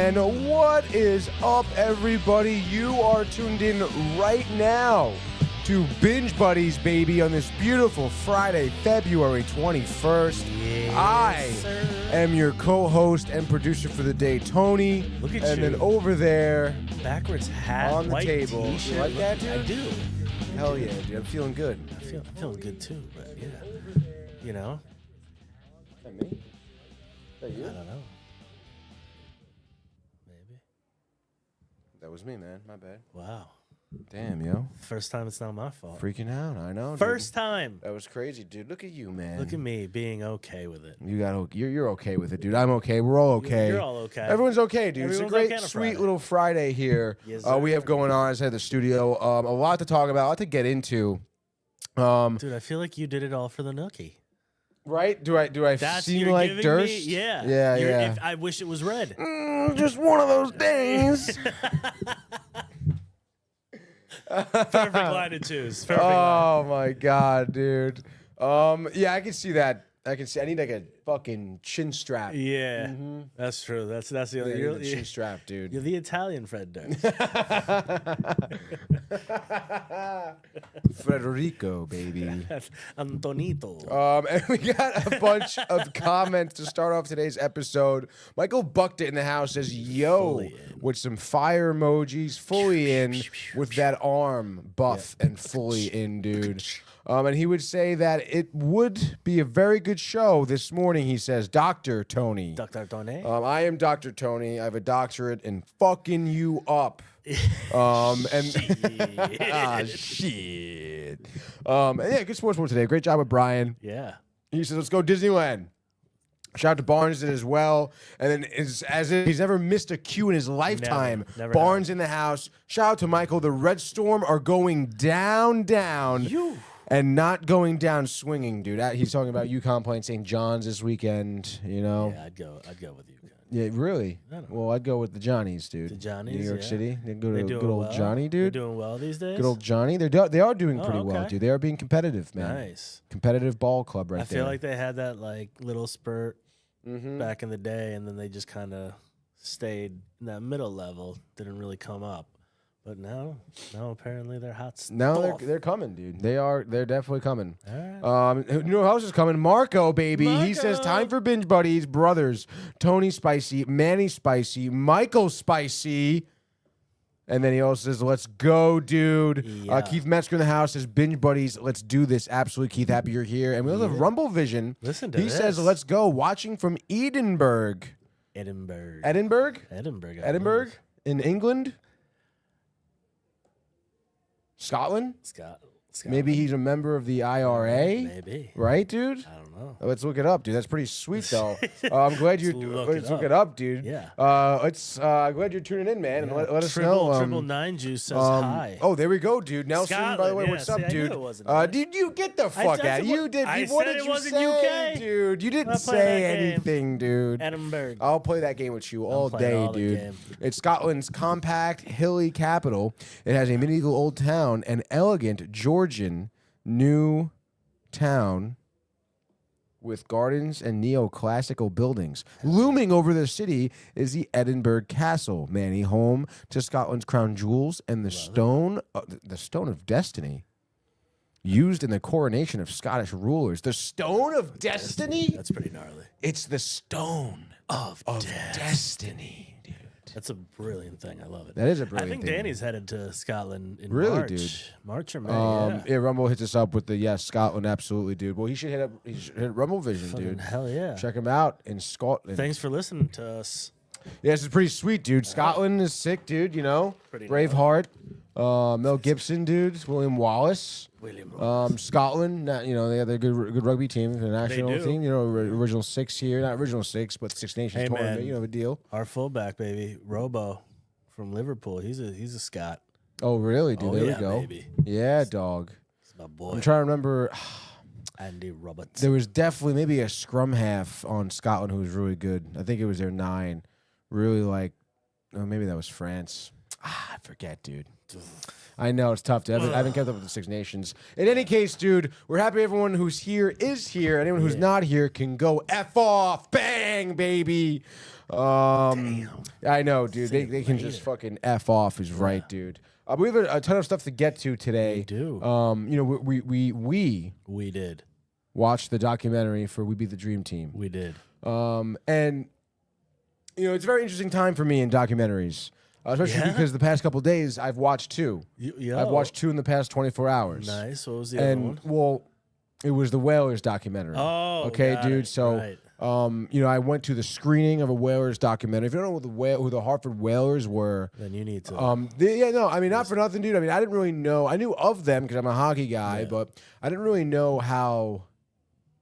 And what is up, everybody? You are tuned in right now to Binge Buddies, baby, on this beautiful Friday, February 21st. Yes, I am your co-host and producer for the day, Tony. Look at and you. then over there Backwards hat, on the white table. T-shirt. You like that, dude? I do. Hell yeah, dude. I'm feeling good. I'm feeling good too, but yeah. You know? Is that me? Is that you? I don't know. Maybe. That was me, man. My bad. Wow. Damn, yo. First time it's not my fault. Freaking out. I know, dude. First time. That was crazy, dude. Look at you, man. Look at me being okay with it. You're okay with it, dude. I'm okay. We're all okay. You're all okay. Everyone's okay, dude. Everyone's it's a great, okay on a sweet Friday. little Friday here. Yes, We sir. have going on inside the studio. A lot to talk about, a lot to get into. Dude, I feel like you did it all for the nookie. Right? Do I seem you're like giving Durst? me- yeah. Yeah. I wish it was red. Just one of those days. Perfect line to choose. Perfect line. Oh my god, dude. Yeah, I can see that. I need like a fucking chin strap. Yeah, that's true. That's the Yeah, other. I need You're, a chin strap, dude. you're the Italian Fred Durst. Federico, baby. Antonito. And we got a bunch of comments to start off today's episode. Michael Bucked in the house says, yo, Fully in. with some fire emojis, fully in with that arm buff and fully in, dude. And he would say that it would be a very good show this morning, he says, Dr. Tony. Dr. Tony. I am Dr. Tony. I have a doctorate in fucking you up. And shit. And yeah, good sports report today. Great job with Brian. Yeah. He says, let's go Disneyland. Shout out to Barnes as well. And then it's as if he's never missed a cue in his lifetime. Never Barnes in the house. Shout out to Michael. The Red Storm are going down. And not going down swinging, dude. He's talking about UConn playing St. John's this weekend, you know? Yeah, I'd go with you. Yeah, really? I don't Well, I'd go with the Johnnies, dude. The Johnnies, New York yeah. City. They go They to doing good old well? Johnny, They're dude. doing well these days. Good old Johnny. They are doing pretty well, okay. dude. They are being competitive, man. Nice. Competitive ball club right I there. feel like they had that like little spurt back in the day, and then they just kind of stayed in that middle level. Didn't really come up. But now apparently they're hot stuff. Now they're coming, dude. They're definitely coming. All right. You know who else is coming? Marco, baby. He says, Marco. time for binge buddies, brothers. Tony Spicy, Manny Spicy, Michael Spicy. And then he also says, let's go, dude. Yeah. Keith Metzger in the house says, binge buddies, let's do this. Absolutely, Keith, happy you're here. And we also have Rumble Vision. Listen to He this. says, let's go. Watching from Edinburgh. Edinburgh. Edinburgh? Edinburgh. Edinburgh? In England? Scotland? Scott. Maybe he's a member of the IRA. Maybe. Right, dude? I don't know. Let's look it up, dude. That's pretty sweet, though. I'm glad you. Let's Look it up, dude. Yeah. Glad you're tuning in, man, and let us know. Triple Nine Juice says hi. Oh, there we go, dude. Nelson, by the Scotland, way, yeah, what's see, up, I knew dude? it wasn't there. Did you get the fuck said out? it You wa- did. I What said did it you wasn't say, UK. dude? You didn't I'm not playing say that game. anything, dude. Edinburgh. I'll play that game with you all playing day, all the dude. game. It's Scotland's compact, hilly capital. It has a medieval old town, an elegant Georgian new town with gardens and neoclassical buildings. Looming over the city is the Edinburgh Castle, Manny, home to Scotland's crown jewels and the stone of destiny. Used in the coronation of Scottish rulers. The Stone of Destiny? That's pretty gnarly. It's the Stone of Destiny, dude. That's a brilliant thing. I love it. That is a I brilliant think thing. Danny's headed to Scotland in Really, March. dude? March or May. Yeah, Rumble hits us up with the yes, Scotland, absolutely, dude. Well, he should hit Rumble Vision, Fucking dude. hell yeah. Check him out in Scotland. Thanks for listening to us. Yeah, this is pretty sweet, dude. Scotland is sick, dude. You know, Pretty Braveheart, Mel Gibson, dude. William Wallace. Scotland, you know, they have a good rugby team, the national do. team. You know, original six here, not original six, but Six Nations Hey, tournament. man. You know the deal. Our fullback, baby, Robo from Liverpool. He's a Scot. Oh, really, dude? Oh, There yeah, we go. baby. Yeah, dog. He's my boy. I'm trying to remember. Andy Roberts. There was definitely maybe a scrum half on Scotland who was really good. I think it was their 9. Really like, oh, maybe that was France. I forget, dude. I know it's tough. I haven't kept up with the Six Nations. In any case, dude, we're happy everyone who's here is here. Anyone who's not here can go F off. Bang, baby. Damn. I know, dude. They can just fucking F off is right, dude. We have a ton of stuff to get to today. We do. You know, we did watch the documentary for We Be the Dream Team. We did. And you know, it's a very interesting time for me in documentaries. Especially because the past couple of days I've watched two. I've watched two in the past 24 hours. Nice. What was the other one? Well, it was the Whalers documentary. Oh, okay, dude. It. So, right. You know, I went to the screening of a Whalers documentary. If you don't know who the Hartford Whalers were, then you need to. I mean, not for nothing, dude. I mean, I didn't really know. I knew of them because I'm a hockey guy, but I didn't really know how,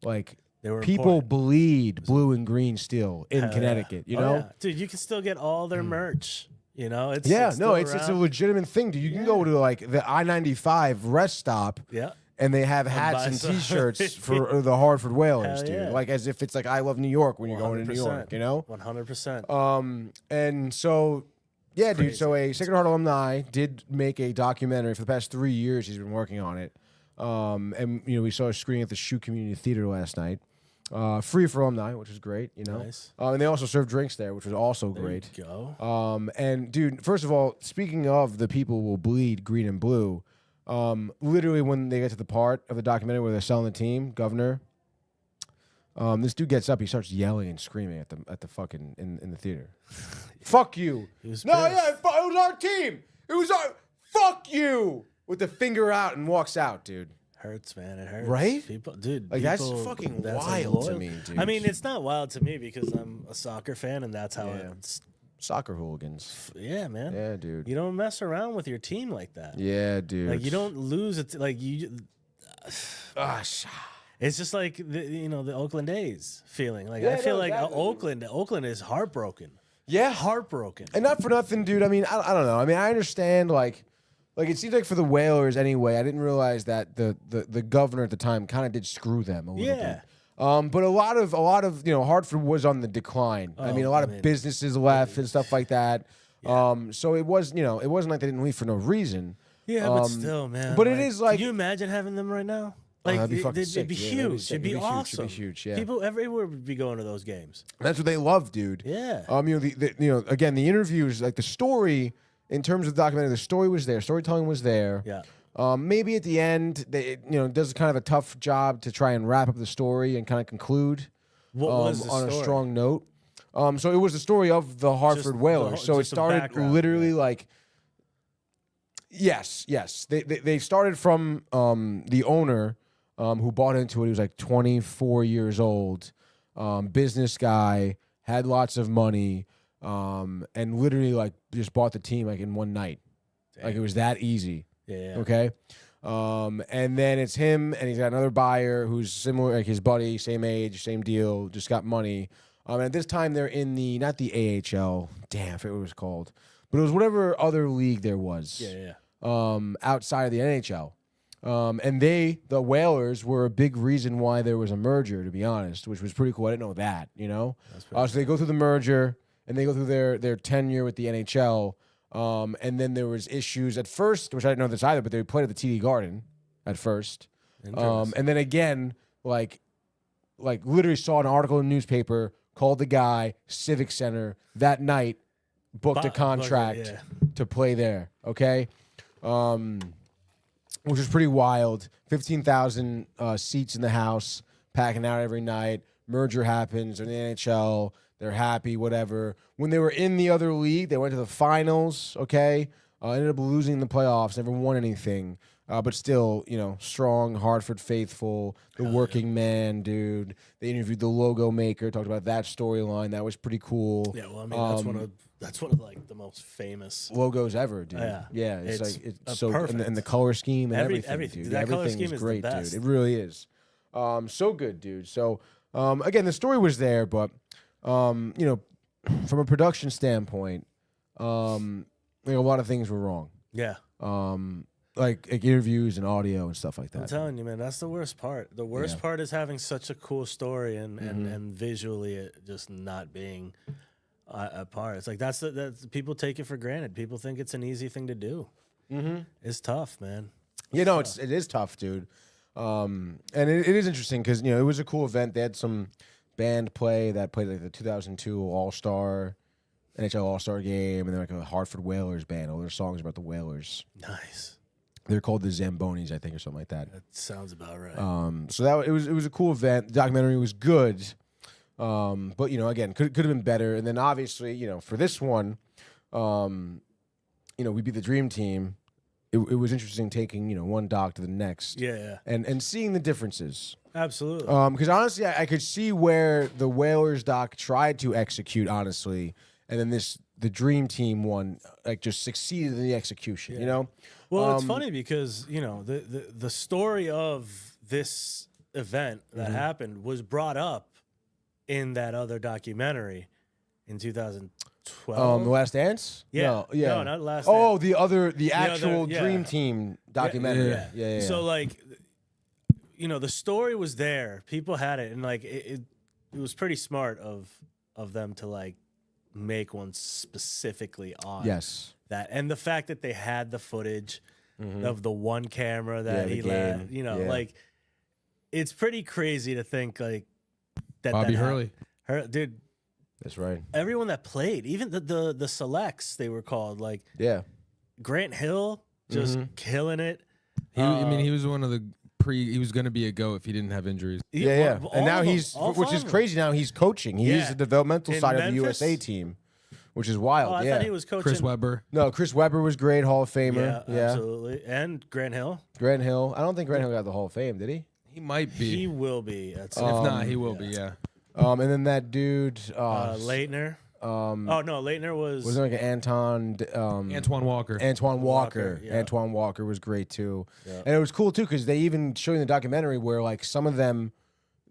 like, people bleed blue and green still in Connecticut. You know, dude, you can still get all their merch. You know, it's it's a legitimate thing, dude. You can go to like the I-95 rest stop, and they have hats and T-shirts for the Hartford Whalers, dude. Like as if it's like I love New York when you're going to New York, you know. 100%. And so, dude. So a Sacred Heart alumni did make a documentary for the past 3 years. He's been working on it, and you know we saw a screening at the Shoe Community Theater last night. Free for alumni, which was great, you know. Nice. And they also served drinks there, which was also great. There you go. And dude, first of all, speaking of the people will bleed green and blue, literally when they get to the part of the documentary where they're selling the team, Governor, this dude gets up, he starts yelling and screaming at the fucking in the theater. Fuck you. He was it was our team. It was our fuck you with the finger out and walks out, dude. Hurts, man. It hurts. Right? People, dude. Like, that's fucking wild to me, dude. I mean, it's not wild to me because I'm a soccer fan and that's how it's. Soccer hooligans. Yeah, man. Yeah, dude. You don't mess around with your team like that. Yeah, dude. Like, you don't lose it. Like, you. It's just like, the Oakland A's feeling. Like, I feel like exactly. Oakland is heartbroken. Yeah. Heartbroken. And not for nothing, dude. I mean, I don't know. I mean, I understand, like it seems like for the Whalers anyway, I didn't realize that the governor at the time kind of did screw them a little bit. But a lot of you know, Hartford was on the decline. I mean, a lot of businesses left and stuff like that. So it was, you know, it wasn't like they didn't leave for no reason. Yeah, but still, man. But it is like, can you imagine having them right now? Like, that'd be fucking sick. It'd be huge. It'd be awesome. It'd be huge. Yeah. People everywhere would be going to those games. That's what they love, dude. Yeah. You know, you know, again, the interviews, like the story. In terms of the documentary, the story was there. Storytelling was there. Yeah. Maybe at the end, does kind of a tough job to try and wrap up the story and kind of conclude on a strong note. So it was the story of the Hartford Whalers. So it started literally like, yes. They started from the owner who bought into it. He was like 24 years old, business guy, had lots of money. And literally like just bought the team like in one night. Damn. Like it was that easy. Yeah. Okay. And then it's him and he's got another buyer who's similar, like his buddy, same age, same deal, just got money. And at this time they're in not the AHL, damn, I forget what it was called, but it was whatever other league there was. Yeah. Outside of the NHL. And the Whalers were a big reason why there was a merger, to be honest, which was pretty cool. I didn't know that, you know? So they go through the merger. And they go through their tenure with the NHL, and then there was issues at first, which I didn't know this either, but they played at the TD Garden at first, and then again, like literally saw an article in the newspaper, called the guy, Civic Center that night, booked a contract to play there. Okay, which was pretty wild. 15,000 seats in the house, packing out every night. Merger happens in the NHL. They're happy, whatever. When they were in the other league, they went to the finals, okay? Ended up losing the playoffs, never won anything. But still, you know, strong, Hartford faithful, the working man, dude. They interviewed the logo maker, talked about that storyline. That was pretty cool. Yeah, well, I mean, that's one of like the most famous logos ever, dude. Yeah, it's so perfect. And the color scheme and everything, dude. That color scheme is great, the best. dude. It really is. So good, dude. So again, the story was there, but you know, from a production standpoint, like a lot of things were wrong. Yeah. Like interviews and audio and stuff like that. I'm telling you, man, that's the worst part. The worst part is having such a cool story and visually it just not being at par. It's like that's people take it for granted. People think it's an easy thing to do. Mm-hmm. It's tough, man. You know, it is tough, dude. And it is interesting because it was a cool event. They had some band play that played like the 2002 NHL All-Star game, and then like a Hartford Whalers band. All their songs about the Whalers. Nice. They're called the Zambonis, I think, or something like that. That sounds about right. So it was a cool event. The documentary was good, but again, could have been better. And then obviously, for this one, we beat the Dream Team. It was interesting taking one doc to the next. Yeah. And seeing the differences. Absolutely. Because honestly, I could see where the Whalers doc tried to execute honestly, and then the Dream Team one just succeeded in the execution. Yeah. Well, it's funny because the story of this event that happened was brought up in that other documentary in 2012. The Last Dance? Yeah. No, not Last Dance. Oh, the actual Dream Team documentary. Yeah. So the story was there. People had it, and it was pretty smart of them to make one specifically on that, and the fact that they had the footage of the one camera that he let, it's pretty crazy to think that Bobby Hurley, dude. That's right. Everyone that played, even the selects, they were called Grant Hill just killing it. He was one of the he was going to be a go if he didn't have injuries. Yeah. And now which is crazy. Now he's coaching. He's the developmental side of the USA team, which is wild. I thought he was coaching Chris Webber. No, Chris Webber was great, Hall of Famer. Yeah, absolutely. And Grant Hill. Grant Hill. I don't think Grant Hill got the Hall of Fame, did he? He might be. He will be. If not, he will be. Yeah. And then that dude, Leitner. Leitner was like an Antoine Walker. Antoine Walker. Yeah. Antoine Walker was great too. Yeah. And it was cool too because they even showed in the documentary where some of them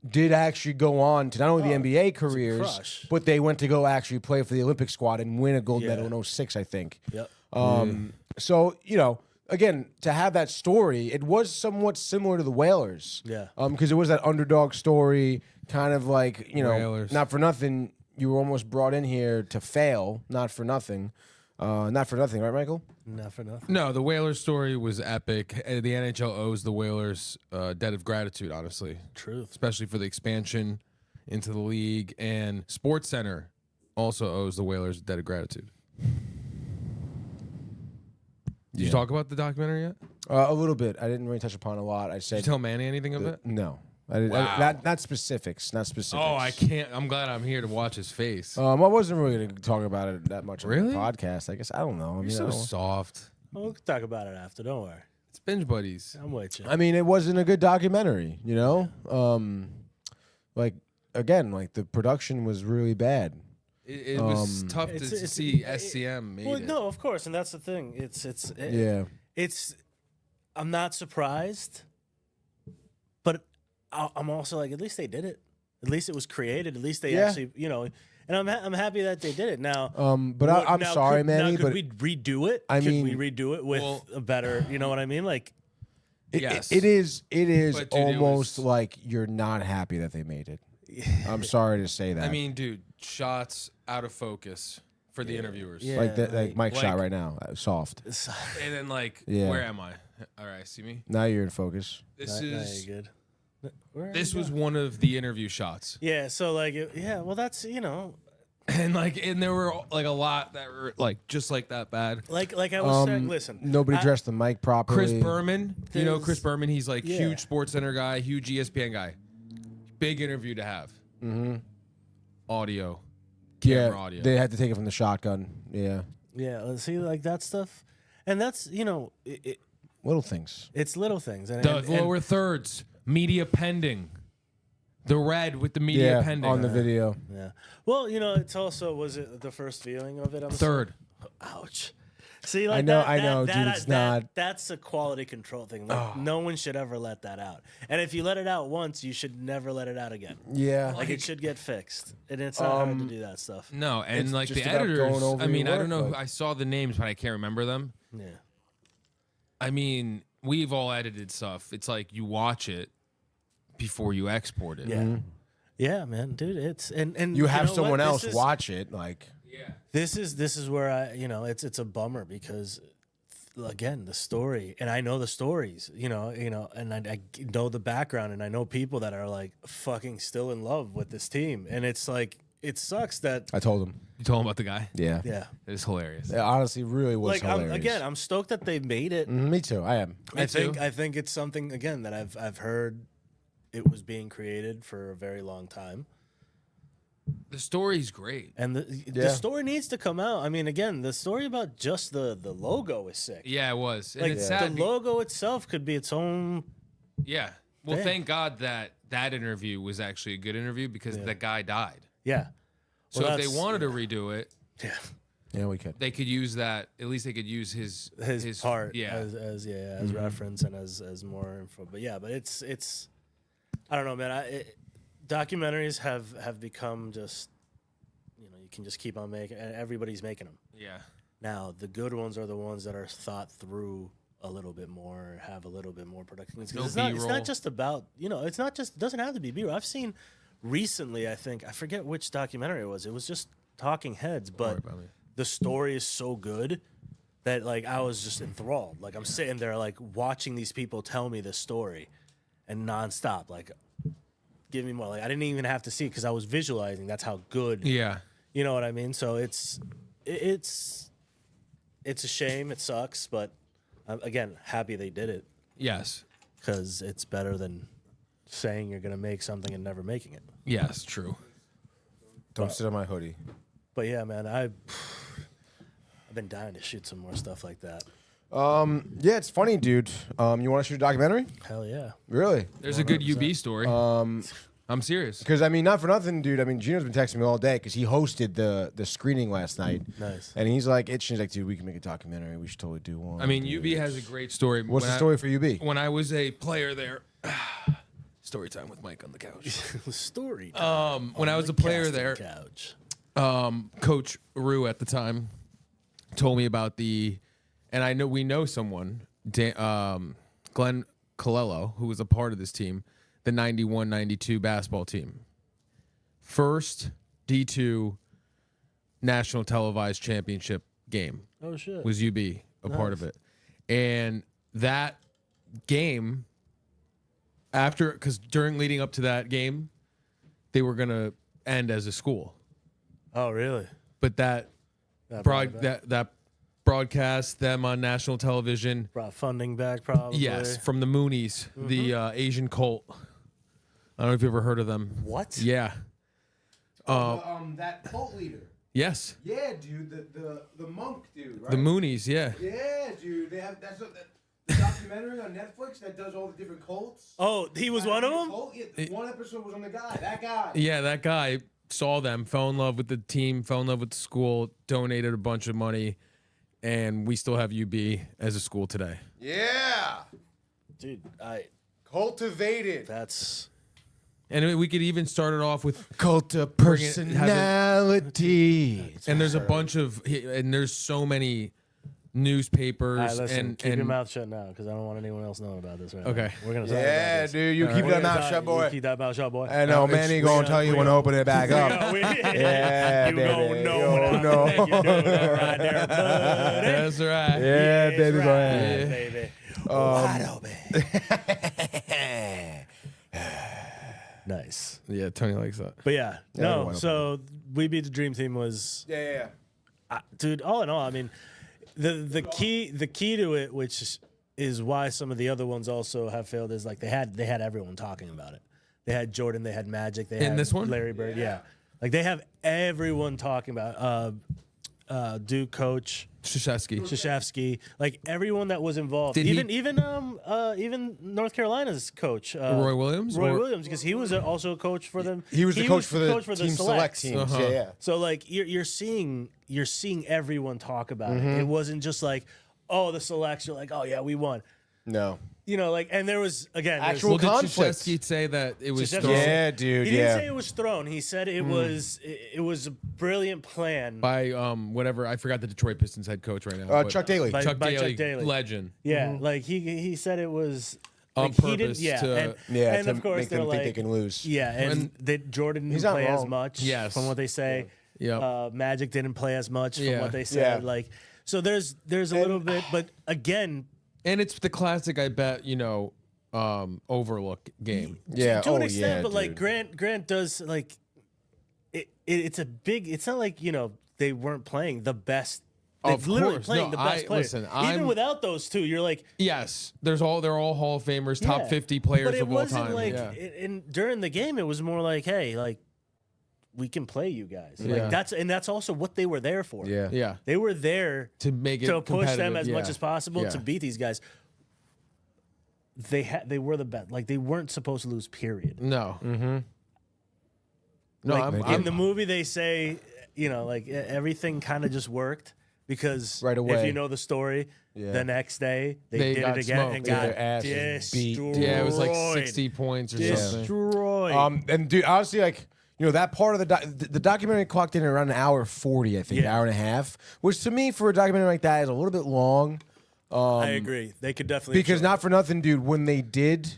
did actually go on to not only the NBA careers, but they went to go actually play for the Olympic squad and win a gold medal in 06, I think. Yep. So, again, to have that story, it was somewhat similar to the Whalers. Yeah. Because it was that underdog story, kind of Whalers. Not for nothing. You were almost brought in here to fail, not for nothing. Not for nothing, right, Michael? Not for nothing. No, the Whalers story was epic. The NHL owes the Whalers a debt of gratitude, honestly. Truth. Especially for the expansion into the league. And Sports Center also owes the Whalers a debt of gratitude. Did you talk about the documentary yet? A little bit. I didn't really touch upon a lot. I said. Did you tell Manny anything of it? No. I didn't. Wow. Not specifics. Not specifics. Oh, I can't. I'm glad I'm here to watch his face. I wasn't really going to talk about it that much on Really? the podcast. I guess I don't know. You're so soft. Well, we'll talk about it after. Don't worry. It's binge buddies. I'm with you. I mean, it wasn't a good documentary. Again, the production was really bad. It was tough to see SCM made well, it. no, of course, and that's the thing. It's. I'm not surprised, but I'm also at least they did it. At least it was created. At least they actually, And I'm happy that they did it. Now, but I'm sorry, Manny. Could we redo it? Could we redo it with a better? You know what I mean? Yes, it is. But, dude, almost like you're not happy that they made it. I'm sorry to say that. I mean, dude, shots out of focus for the interviewers. Yeah. Like Mike's shot right now, soft. And then where am I? All right, see me? Now you're in focus. This is good. This was one of the interview shots. Yeah, so well, that's and there were a lot that were just that bad. Like I was saying, listen, nobody dressed the mic properly. Chris Berman, Chris Berman, he's huge Sports Center guy, huge ESPN guy. Big interview to have. Mm-hmm. Audio. Camera audio. They had to take it from the shotgun. Yeah. Yeah, let's see that stuff. And that's, little things. It's little things. And lower thirds, media pending. The red with the media pending. On the video. Yeah. Well, it's also, was it the first viewing of it? Third. Ouch. See, I know, dude. It's not. That's a quality control thing. No one should ever let that out. And if you let it out once, you should never let it out again. Yeah. It should get fixed. And it's not hard to do that stuff. No, and It's just the about editors. going over I mean, your I don't know. work, I saw the names, but I can't remember them. Yeah. I mean, we've all edited stuff. It's you watch it before you export it. Yeah. Yeah, man, dude. It's and You have know someone what? else This is- watch it. This is where it's a bummer because again, the story, and I know the stories, and I know the background, and I know people that are like fucking still in love with this team, and it's like it sucks that I told him. You told him about the guy? Yeah. It's hilarious. It honestly really was hilarious. I'm stoked that they made it. Me too. I am. I think it's something again that I've heard it was being created for a very long time. The story's great. And the story needs to come out. I mean, again, the story about just the logo is sick. Yeah, it was. And like, it's sad. The logo itself could be its own. Yeah. Well, thank God that interview was actually a good interview because the guy died. Yeah. So if they wanted to redo it, we could. They could use that. At least they could use his part as reference and as more info. But it's I don't know, man. Documentaries have become just, you can just keep on making, and everybody's making them. Yeah. Now, the good ones are the ones that are thought through a little bit more, have a little bit more production. It's not just about, it doesn't have to be B-roll. I've seen recently, I forget which documentary it was. It was just talking heads, but the story is so good that, like, I was just enthralled. Like, I'm sitting there, like, watching these people tell me this story and nonstop, like, give me more. Like, I didn't even have to see it because I was visualizing. That's how good. Yeah. You know what I mean? So it's a shame. It sucks, but again, happy they did it. Yes. Because it's better than saying you're gonna make something and never making it. Yes, true. Don't sit on my hoodie. But yeah, man, I've been dying to shoot some more stuff like that. Yeah, it's funny, dude. You want to shoot a documentary? Hell yeah. Really? There's 100%. A good UB story. I'm serious. Because, I mean, not for nothing, dude. I mean, Gino's been texting me all day because he hosted the screening last night. Nice. And he's like, he's like, dude, we can make a documentary. We should totally do one. I mean, UB has a great story. What's the story for UB? When I was a player there, story time with Mike on the couch. Story time. When I was a player there, couch. Coach Rue at the time told me about and we know someone, Glenn Colello, who was a part of this team, the 91-92 basketball team. First D2 national televised championship game. Oh, shit. Was UB a part of it. And that game, because leading up to that game, they were going to end as a school. Oh, really? But that broadcast them on national television. Brought funding back, probably. Yes, from the Moonies, the Asian cult. I don't know if you've ever heard of them. What? Yeah. That cult leader. Yes. Yeah, dude. The monk dude, right? The Moonies, yeah. Yeah, dude. They have the documentary on Netflix that does all the different cults. Oh, he was one of them? Yeah, one episode was on that guy. Yeah, that guy saw them, fell in love with the team, fell in love with the school, donated a bunch of money, and we still have UB as a school today. Yeah. Dude, cultivated. That's... And we could even start it off with cult of personality. And there's a bunch of, and there's so many newspapers. Right, listen, keep your mouth shut now because I don't want anyone else knowing about this right now. We're gonna talk about this. Dude, you keep that mouth shut, boy. You keep that mouth shut, boy. I know, man. He gonna tell you when to open it back up. Yeah, you gonna know what I'm doing right there, buddy. That's right. Yeah, baby, go ahead, baby. Nice. Yeah, Tony likes that. But yeah, no. So We Beat the Dream Team was dude. All in all, I mean, the key to it, which is why some of the other ones also have failed, is like they had everyone talking about it. They had Jordan, they had Magic, they had this one? Larry Bird. Yeah, like they have everyone talking about Duke coach. Krzyzewski, like everyone that was involved, even North Carolina's coach, Roy Williams, because he was also a coach for them. He was the coach for the team select teams. Yeah. So like you're seeing everyone talk about it. It wasn't just like, oh, the selects are like, oh yeah, we won. No. Like, and there was, again, actual conflict. Did Krzyzewski say that it was thrown? Yeah, dude, He didn't say it was thrown. He said it was a brilliant plan. By, whatever, I forgot the Detroit Pistons head coach right now. Chuck Daly. Chuck Daly, legend. Yeah, like he said it was... On purpose. And of course, make them think they can lose. Yeah, and that Jordan didn't play as much, from what they say. Yeah. Magic didn't play as much from what they said. Yeah. Like, so there's a little bit, but again, and it's the classic, I bet, overlook game. Yeah, to an extent, yeah, but like dude. Grant does like it's a big. It's not like they weren't playing the best. They're Of literally course. playing No, the best players. listen, Even without those two, you're like, yes, they're all Hall of Famers, top yeah. 50 players but it of all wasn't time. like, yeah. and during the game, it was more like, hey, like we can play you guys. Yeah. Like that's also what they were there for. Yeah. Yeah. They were there To make it to push them competitive, as much yeah. as possible Yeah. to beat these guys. They were the best. Like they weren't supposed to lose. Period. No. Mm-hmm. No, Like, in the movie, they say, like everything kind of just worked because Right away. if you know the story, Yeah. the next day they They did got it again smoked. and Yeah, got their asses beat. destroyed. Yeah, it was like 60 points or something. Destroyed. And dude, honestly, like that part of the documentary clocked in around an hour 40, I think, Yeah. hour and a half, which to me for a documentary like that is a little bit long. I agree. They could definitely Because not for nothing, dude, when they did,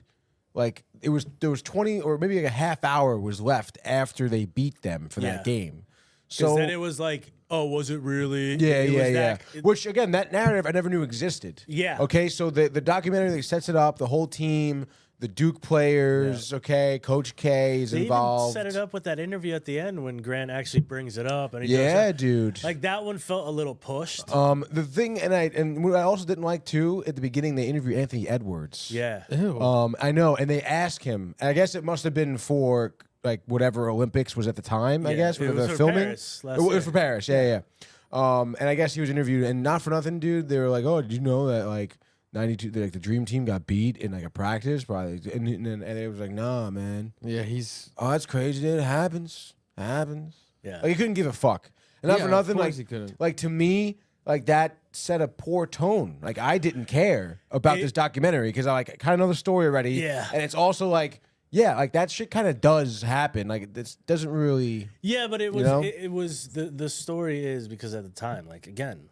like there was 20 or maybe like a half hour was left after they beat them for Yeah. that game. So So then it was like, oh, was it really? yeah, It was yeah, that- yeah. Which again, that narrative I never knew existed. Yeah. Okay, so the documentary that sets it up, the whole team, the Duke players, okay, Coach K is They involved. even set it up with that interview at the end when Grant actually brings it up, and he does Yeah, that. dude. Like that one felt a little pushed. The thing, and what I also didn't like too at the beginning, they interviewed Anthony Edwards. Yeah. Ew. I know, and they asked him. I guess it must have been for like whatever Olympics was at the time. I Yeah, guess it when was they're for filming. Paris last It was year. for Paris. Yeah. And I guess he was interviewed, and not for nothing, dude. They were like, "Oh, did you know that like 92, like the Dream Team got beat in like a practice?" Probably, and it was like, "Nah, man. Yeah, he's. Oh, that's crazy. Dude. It happens. Yeah. Like he couldn't give a fuck, and not Yeah, for of nothing. course Like, he couldn't. like to me, like that set a poor tone. Like I didn't care about this documentary because I like kind of know the story already. Yeah. and it's also like, yeah, like that shit kind of does happen. Like this doesn't really. Yeah, but it was know? it was the story is because at the time, like again,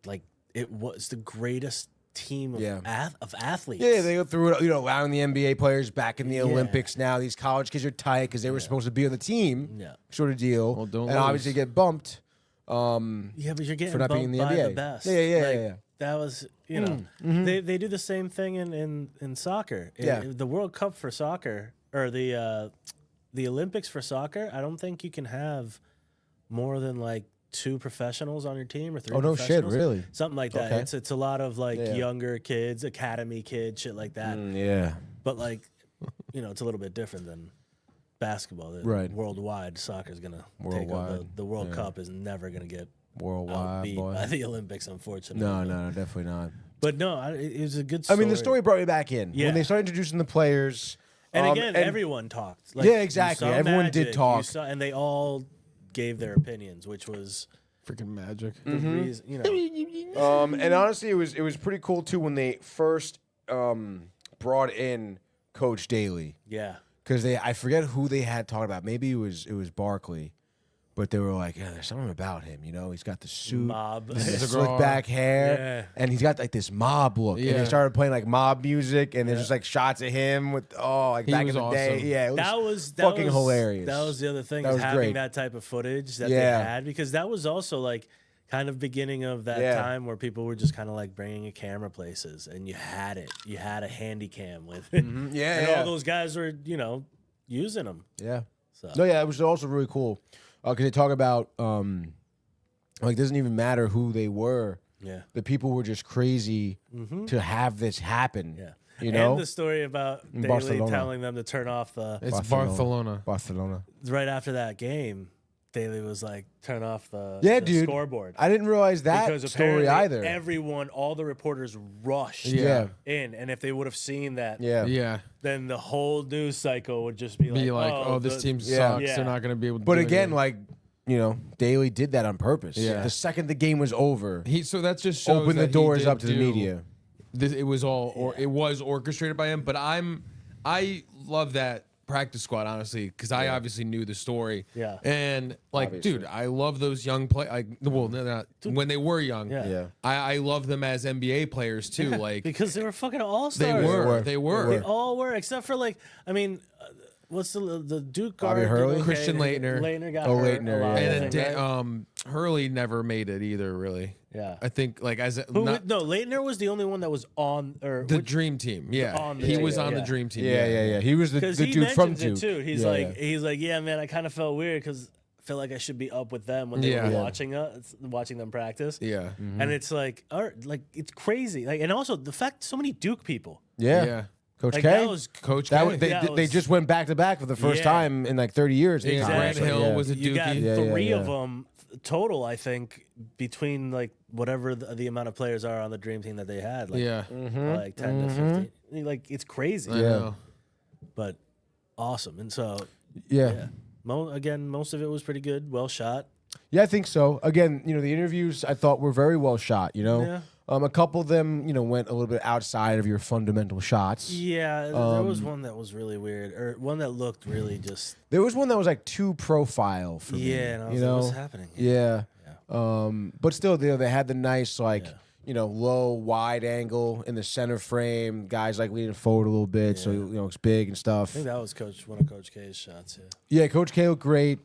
like it was the greatest team of Yeah. of athletes. Yeah, they go through it. Allowing the NBA players back in the Olympics now. These college kids are tight because they were supposed to be on the team. Yeah. sort of deal. Well, don't and obviously lose. get bumped. Yeah, but you're getting For not being in bumped the by NBA. the best. Yeah. Like, that was they do the same thing in soccer. Yeah. The World Cup for soccer or the Olympics for soccer. I don't think you can have more than like 2 professionals on your team or 3. Oh, no shit, professionals. really? Something like that. Okay. It's a lot of like Yeah. younger kids, academy kids, shit like that. Yeah. But like, it's a little bit different than basketball. Right. Worldwide, soccer is gonna take Worldwide, over. The World Cup is never gonna get Worldwide, outbeat boy. by the Olympics, unfortunately. No, definitely not. But no, it was a good I story. mean, the story brought me back in Yeah. when they started introducing the players. And again, and everyone talked. Like, Yeah, you exactly. saw Everyone did Magic, talk. you saw- and they all gave their opinions, which was Freaking Magic. the Mm-hmm. reason. and honestly, it was pretty cool too when they first brought in Coach Daly Yeah. because I forget who they had talked about. Maybe it was Barkley, but they were like, yeah, there's something about him. He's got the suit, Mob. the Cigar. slick back hair, Yeah. and he's got like this mob look. And Yeah. they started playing like mob music, and there's just like shots of him with like He back in was the day. awesome. Yeah, it That was fucking hilarious. That was the other thing That is was having great. that type of footage that Yeah. they had because that was also like kind of beginning of that Yeah. time where people were just kind of like bringing a camera places and you had it. You had a handy cam with it. Yeah, and yeah. all those guys were, using them. Yeah. So No, yeah, it was also really cool because they talk about like it doesn't even matter who they were. yeah. The people were just crazy to have this happen. Yeah. And the story about Daly Barcelona. telling them to turn off the It's Barcelona. Barcelona. right after that game. Daly was like, turn off the scoreboard. I didn't realize that Because story apparently either. everyone, all the reporters rushed Yeah. in, and if they would have seen that, Yeah. Yeah. then the whole news cycle would just be like, oh, this team Yeah. sucks. Yeah. They're not going to be able to But do again, anything. like, Daly did that on purpose. Yeah. The second the game was over, So that just shows opened the that he doors did up to the do- media. It was it was orchestrated by him. But I love that practice squad, honestly, because I obviously knew the story. Yeah. And like, Obviously. dude, I love those young play. Well, they're not when they were young. Yeah. Yeah. I love them as NBA players too. Like because they were fucking all they stars. were. They They were. were. They all were, except for like, I mean, what's the Duke Bobby guard? Hurley? Christian Leitner. Leitner got Oh, hurt Leitner, a lot, yeah. I And think, then right? Hurley never made it either, really. Yeah. I think like no, Leitner was the only one that was on the dream team. Yeah, he was on the dream team. Yeah. He was the dude from Duke. Too. He's like, yeah, man, I kind of felt weird because I felt like I should be up with them when they were watching them practice. Yeah, and it's like, it's crazy. Like, and also the fact so many Duke people. Yeah. Coach Like, K. that was Coach That K. they just went back to back for the first time in like 30 years. Exactly. Grant Hill was a Dookie. You got three of them total, I think, between like whatever the amount of players are on the dream team that they had. Like, like 10 to 15. Like, it's crazy. I know. But awesome. And so, again, most of it was pretty good, well shot. Yeah, I think so. Again, the interviews I thought were very well shot. Yeah. A couple of them, went a little bit outside of your fundamental shots. Yeah, there was one that was really weird, or one that looked really just. There was one that was like too profile for me. Yeah, and I was like, what's happening? Yeah. But still, they had the nice low, wide angle in the center frame. Guys like leaning forward a little bit, so it's big and stuff. I think that was one of Coach K's shots. Yeah, Coach K looked great.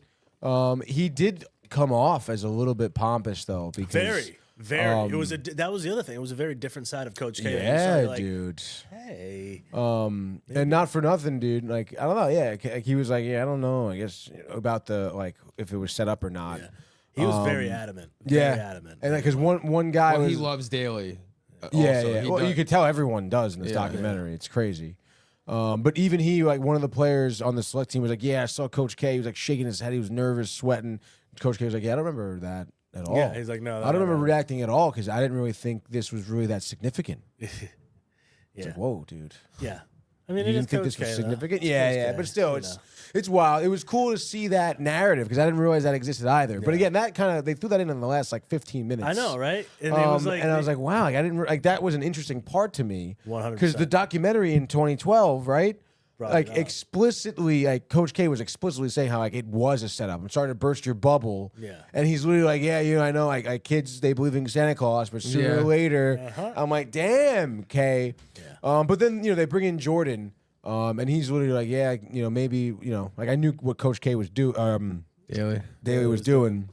He did come off as a little bit pompous though, because very. It was that was the other thing. It was a very different side of Coach K. Yeah, dude. Hey. And not for nothing, dude. Like, I don't know. Yeah, he was like, I don't know. I guess about the if it was set up or not. Yeah. He was very adamant. Very adamant. And because one guy he loves Daly. Yeah. Well, you could tell everyone does in this documentary. It's crazy. But even he, like one of the players on the select team, was like, I saw Coach K. He was like shaking his head. He was nervous, sweating. Coach K was like, I don't remember that at all. Yeah, he's like, no. I don't remember reacting at all because I didn't really think this was really that significant. It's like, whoa, dude. Yeah. I mean, You didn't think this was significant? Yeah. But still, it's wild. It was cool to see that narrative because I didn't realize that existed either. Yeah. But again, that they threw that in the last like 15 minutes. I know, right? And it was like, and I was like, wow, like I didn't that was an interesting part to me. 100%. Because the documentary in 2012, right? Like explicitly, like Coach K was explicitly saying how like it was a setup. I'm starting to burst your bubble. Yeah. And he's literally like, I know, like kids they believe in Santa Claus, but sooner or later, I'm like, damn, K. Yeah. But then they bring in Jordan, and he's literally like, maybe like I knew what Coach K was doing. Daly was doing,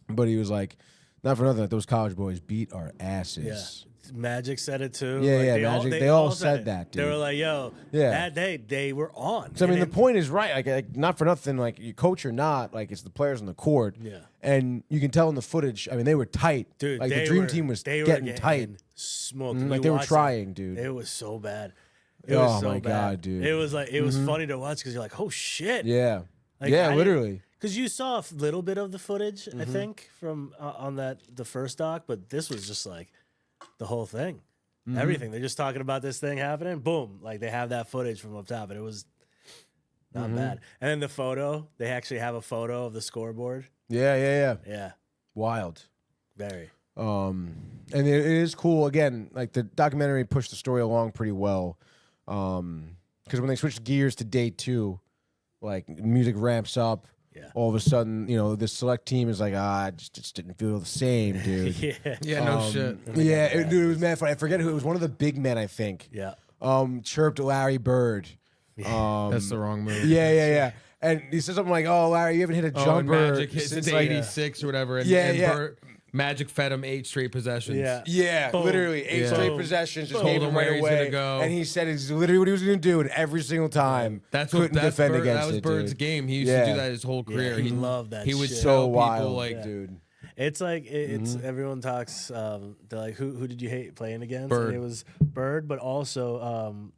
but he was like, not for nothing, that those college boys beat our asses. Yeah. Magic said it too. Yeah, Magic. They all said that, dude. They were like, "Yo, that day they were on." So I mean, the point is right. Like, not for nothing. Like, you coach or not, like it's the players on the court. Yeah, and you can tell in the footage. I mean, they were tight, dude. Like the dream team was getting tight, smoked. Like they were trying, dude. It was so bad. It was so my god, dude. It was like it was funny to watch because you're like, "Oh shit!" Yeah, like, literally. Because you saw a little bit of the footage, I think, from on the first doc, but this was just like the whole thing. Everything. They're just talking about this thing happening. Boom. Like they have that footage from up top, and it was not bad. And then the photo, they actually have a photo of the scoreboard. Yeah. Wild. Very. And it is cool. Again, like the documentary pushed the story along pretty well. Because when they switched gears to day 2, like music ramps up. Yeah. All of a sudden, the select team is like, it just didn't feel the same, dude. Yeah, no shit. Yeah, dude, it was mad funny. I forget who it was. One of the big men, I think. Yeah. Chirped Larry Bird. That's the wrong move. Yeah. And he said something like, "Oh, Larry, you haven't hit a jumper Magic hit since 86 or whatever." And, Bird, Magic fed him 8 straight possessions. Yeah, Boom. literally 8 straight possessions. Just gave him where right he's away. gonna go. And he said it's literally what he was going to do, and every single time couldn't defend against it. That was Bird's game. He used to do that his whole career. He loved that. He would shit. so wild, people like, dude. It's like it's everyone talks. They're like, who did you hate playing against? Bird. And it was Bird, but also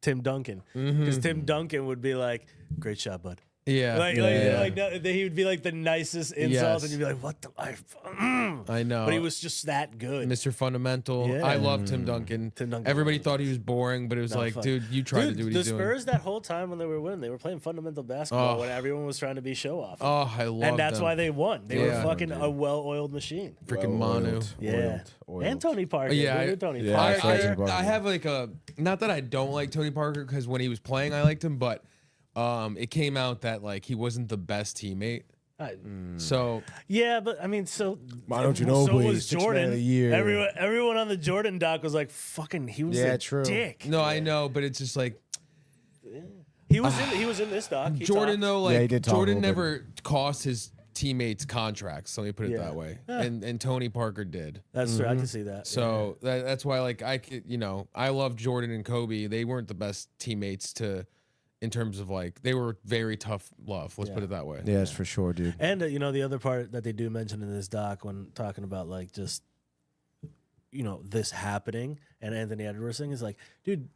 Tim Duncan, because Tim Duncan would be like, "Great shot, bud." Yeah, like he would be like the nicest insults, and you'd be like, "What the?" I know, but he was just that good, Mr. Fundamental. Yeah. I love Tim Duncan. Everybody thought he was boring, but it was like, dude, you tried to do what he's doing. The Spurs that whole time when they were winning, they were playing fundamental basketball when everyone was trying to be show off. Oh, I love and that's them. why they won. They were fucking a well-oiled machine. Freaking Manu. Oiled. And Tony Parker. Yeah, Tony yeah, Parker. I have like not that I don't like Tony Parker because when he was playing, I liked him, but it came out that like he wasn't the best teammate. So yeah, but I mean, so Manu so Ginobili, was Jordan. Of the year. Everyone on the Jordan doc was like, "Fucking, he was a true. dick." No, I know, but it's just like He was in this doc. Jordan though, like he did talk Jordan a little never cost his teammates contracts. Let me put it that way. And Tony Parker did. That's true. I can see that. So that's why, like, I love Jordan and Kobe. They weren't the best teammates in terms of like they were very tough love. Let's put it that way. Yes, for sure, dude. And the other part that they do mention in this doc when talking about like just this happening and Anthony Edwards thing is like, dude,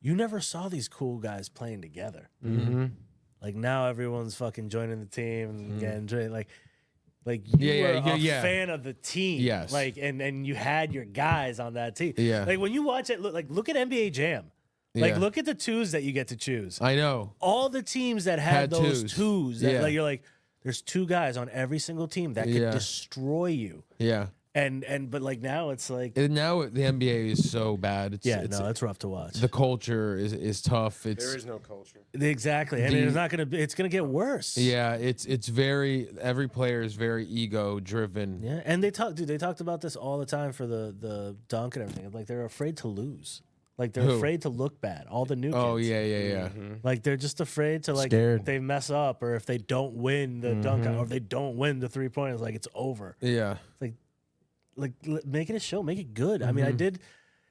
you never saw these cool guys playing together. Mm-hmm. Like now everyone's fucking joining the team and getting trained. Like you were a fan of the team. Yes. Like and you had your guys on that team. Yeah. Like when you watch it, look at NBA Jam. Like look at the twos that you get to choose. I know. All the teams that had those twos that, like, you're like, there's two guys on every single team that could destroy you. Yeah. But like now it's like now the NBA is so bad. It's rough to watch. The culture is tough. There is no culture. Exactly, and it's gonna get worse. Yeah, it's very every player is very ego driven. Yeah, and they talked about this all the time for the dunk and everything. Like they're afraid to lose. Like they're afraid to look bad. All the new kids. Oh yeah. Mm-hmm. Like they're just afraid to like Scared. if they mess up or if they don't win the dunk or if they don't win the 3-pointers, like it's over. Yeah. Like make it a show, make it good. I mean, I did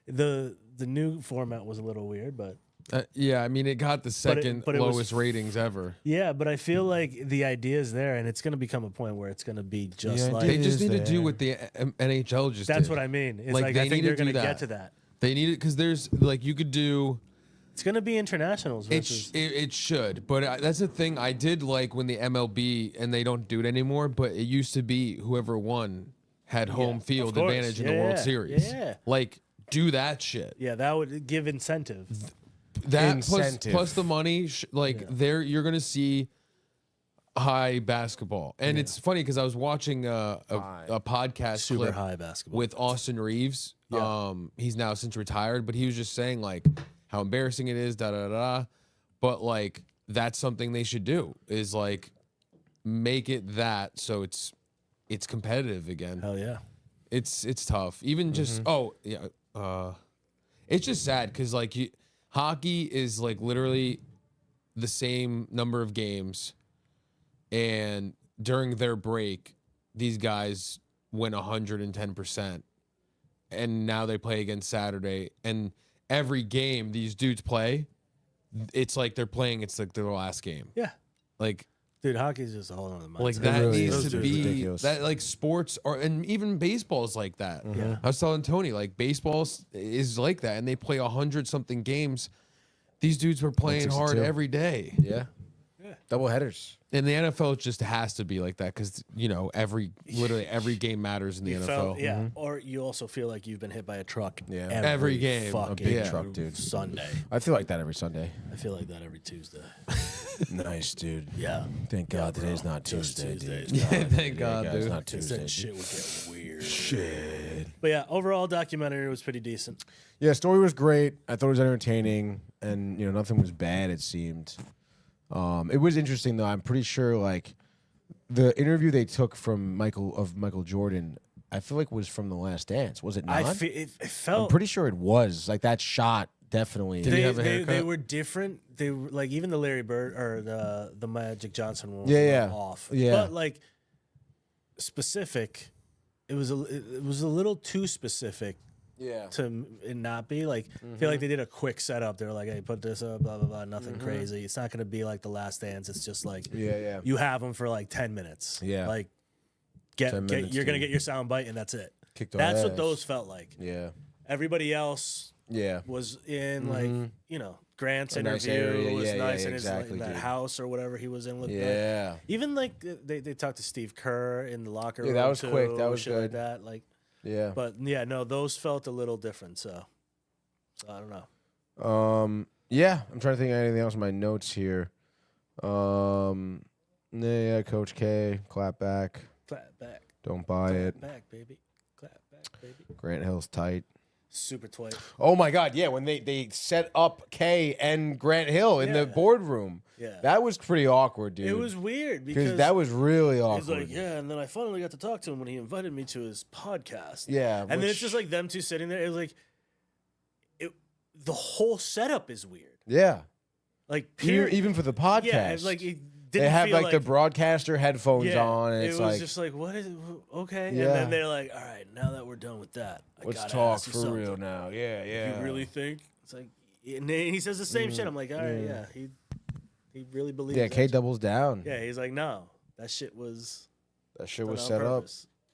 the new format was a little weird, but yeah, I mean it got the second lowest ratings ever. Yeah, but I feel like the idea is there, and it's going to become a point where it's going to be just like they just need to do what the NHL just That's did. what I mean. It's Like, like they I think need they're to going to do get that. to that. They need it because there's like you could do. It's going to be internationals versus. It should, but that's the thing. I did like when the MLB and they don't do it anymore. But it used to be whoever won had home field course. advantage in the World Series. Yeah. Like do that shit. Yeah, that would give incentive. That Incentive. plus the money, there you're gonna see high basketball, and it's funny because I was watching a podcast Super clip high basketball. with Austin Reeves. He's now since retired, but he was just saying like how embarrassing it is, da da da. But like that's something they should do is like make it that so it's competitive again. Hell yeah. It's tough. Even just it's just sad because like hockey is like literally the same number of games, and during their break, these guys win 110%, and now they play again Saturday, and every game these dudes play, it's like they're playing. It's like their last game. Yeah. Like. Dude, hockey's just a whole other mindset. Like that really needs is. to It's be ridiculous. that like sports and even baseball is like that. Yeah. I was telling Tony like baseball is like that, and they play 100-something games. These dudes were playing hard 162. every day. Yeah. Double headers. In the NFL, it just has to be like that because literally every game matters in the NFL. Or you also feel like you've been hit by a truck. Yeah. Every game. fucking A big truck, dude. Sunday. I feel like that every Sunday. I feel like that every Tuesday. Nice, dude. Yeah. Thank God bro. today's not Just Tuesday, Tuesdays. dude. Yeah, thank God, It's dude. not Tuesday. Then shit would get weird. Shit. But yeah, overall documentary was pretty decent. Yeah, story was great. I thought it was entertaining, and nothing was bad. It seemed. It was interesting though. I'm pretty sure like the interview they took from Michael Jordan, I feel like was from The Last Dance. Was it not? It felt. I'm pretty sure it was. Like that shot definitely. Did he have a haircut? They were different. They were like even the Larry Bird or the Magic Johnson one was Yeah. off. Yeah. But like specific, it was a little too specific Yeah. to it not be like. I feel like they did a quick setup. They were like, "Hey, put this up, blah blah blah, nothing crazy. It's not going to be like The Last Dance. It's just like Yeah. you have them for like 10 minutes. Yeah. like 10 minutes, you're gonna dude. get your sound bite and that's it. Kicked our That's what ass. those felt like. Yeah. Everybody else Yeah. was in like Grant's A nice interview area. was Yeah, nice yeah, in his exactly, in that dude. house or whatever he was in with. Yeah. Even like they talked to Steve Kerr in the locker room. Yeah, that was too, quick. That was shit like good. that like, Yeah. but yeah, no, those felt a little different. So I don't know. Yeah, I'm trying to think of anything else in my notes here. Yeah, Coach K, clap back. Clap back, Don't buy it. clap back, baby, clap back, baby. Grant Hill's tight. Super twit. Oh my God, yeah, when they set up K and Grant Hill in the Yeah. boardroom. Yeah. That was pretty awkward, dude. It was weird because because that was really he's awkward. like, yeah, and then I finally got to talk to him when he invited me to his podcast. Yeah, and then which- it's just like them two sitting there. It was like, the whole setup is weird. Yeah. Like even for the podcast. Yeah, like it didn't they have feel like the broadcaster headphones on, and it's it was like just like, what is okay? Yeah. And then they're like, all right, now that we're done with that, let's gotta talk ask you for something. real now. Yeah. You really think it's like? And then he says the same shit. I'm like, all right, yeah. He really believes. Yeah, K doubles down. Yeah, he's like, no, that shit was set up.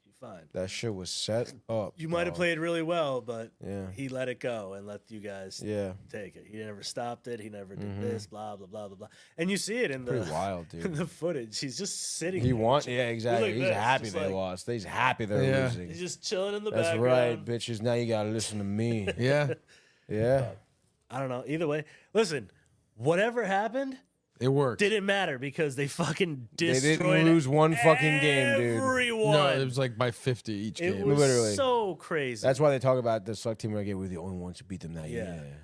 You fine. That shit was set up. You might have played really well, but Yeah. he let it go and let you guys take it. He never stopped it. He never did this, blah, blah, blah, blah, blah. And you see it in Pretty wild, dude. in the footage. He's just sitting He there. wants, yeah, exactly. He's He's like this, happy just they like- lost. He's happy they're Yeah. losing. He's just chilling in the That's background. right, bitches. Now you gotta listen to me. Yeah, Yeah. I don't know. Either way, listen, whatever happened it worked. didn't matter because they fucking destroyed They didn't lose one fucking game, dude. Everyone. No, it was like by 50 each It game. was Literally. so crazy. That's why they talk about the select team again. We're the only ones who beat them that Yeah. year.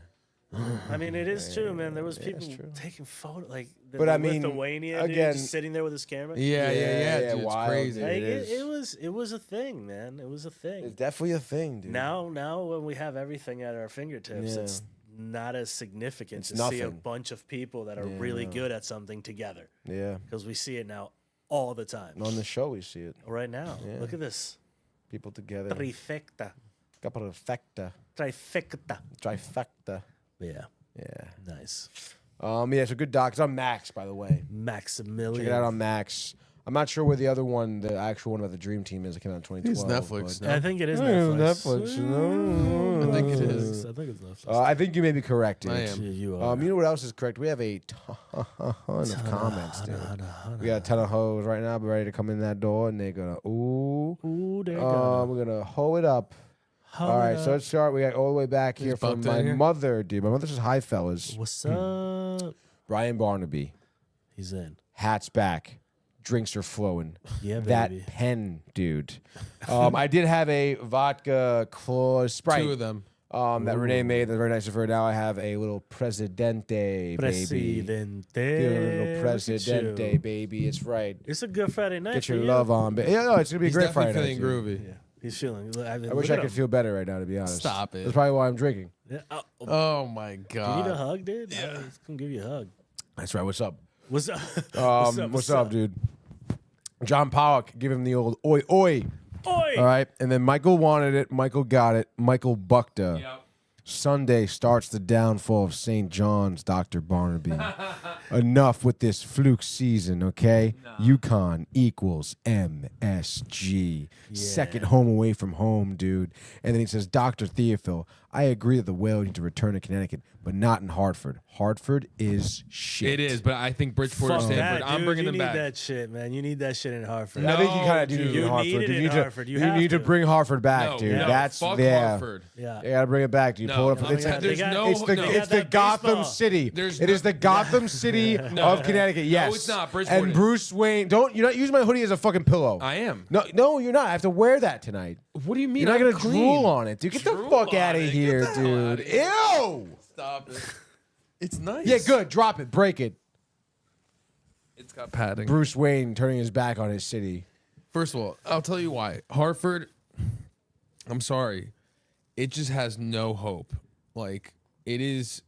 I mean, it is true, man. There was Yeah, people it's true. taking photos, like the, But the I mean, Lithuania dude again- just sitting there with his camera. yeah, dude, it's wild, crazy. dude. Like, It is. it was a thing, man. It was a thing. It's definitely a thing, dude. Now when we have everything at our fingertips, Yeah. it's not as significant It's to see a nothing. bunch of people that are really good at something together Yeah. because we see it now all the time. On the show, we see it. Right now, Yeah. look at this People together. trifecta, Trifecta. trifecta. Yeah, Yeah. nice. Yeah, it's a good doc. It's on Max, by the way. Maximilian. Check it out on Max. I'm not sure where the other one, the actual one about the Dream Team is. It came out in 2012. It's Netflix. but- No? I think it is Yeah, Netflix. Netflix. I think it is. I think it's Netflix. I think you may be correct, dude. I am. Yeah, you are. You know what else is correct? We have a ton of comments, dude. We got a ton of hoes right now, ready to come in that door, and they're gonna Ooh, they're gonna we're gonna hoe it up. hoe All right, it so up. let's start. We got all the way back here Just from bumped in my here. mother, dude. My mother says hi, fellas. What's up? Brian Barnaby, He's in. hats back, drinks are flowing. Yeah, That baby. pen, dude. I did have a vodka claw Sprite. 2 of them. That Renee made. That's very nice of her. Now I have a little Presidente, baby. Presidente. Get a little Look at Presidente, you. baby. It's right. It's a good Friday night. Get for your you. love on, baby. Yeah, no, it's gonna be a He's great definitely Friday. night, feeling dude. groovy. Yeah, he's feeling. I wish I could feel better right now, to be honest. Stop it. That's probably why I'm drinking. Yeah. Oh, Oh my you need a god. hug, dude? Yeah. Let's come give you a hug. That's right. What's up? What's up? What's up, dude? John Pollock, give him the old oi oi. Oi! All right, and then Michael wanted it. Michael got it. Michael bucked her. Sunday starts the downfall of St. John's, Dr. Barnaby. Enough with this fluke season, okay? UConn equals MSG. Second home away from home, dude. And then he says, Dr. Theophil, I agree that the Whale need to return to Connecticut, but not in Hartford. Hartford is shit. It is, but I think Bridgeport or Fuck Stanford. that, I'm dude. bringing you them need back. that shit, man. You need that shit in Hartford. I think you kind of do dude. need it in You Hartford. need it You in need to, Hartford. You you have need to to. bring Hartford back, No, dude. no, That's fuck there. Hartford. Yeah. You gotta bring it back, dude. No, Pull it up. no, It's, they got- there's they got- no- it's the, no. they it's got the that Gotham baseball. City. There's It is the Gotham City of Connecticut. Yes. it's not. Bridgeport And is. Bruce Wayne. You're not using my hoodie as a fucking pillow. I am. No, you're not. I have to wear that tonight. What do you mean? You're not I'm gonna clean? drool on it, dude. Get the Drool fuck on out of it. Get here, the hell outta dude. here. Ew. Stop it. It's nice. Yeah, good. Drop it. Break it. It's got padding. Bruce Wayne turning his back on his city. First of all, I'll tell you why. Hartford, I'm sorry. It just has no hope. Like, it is,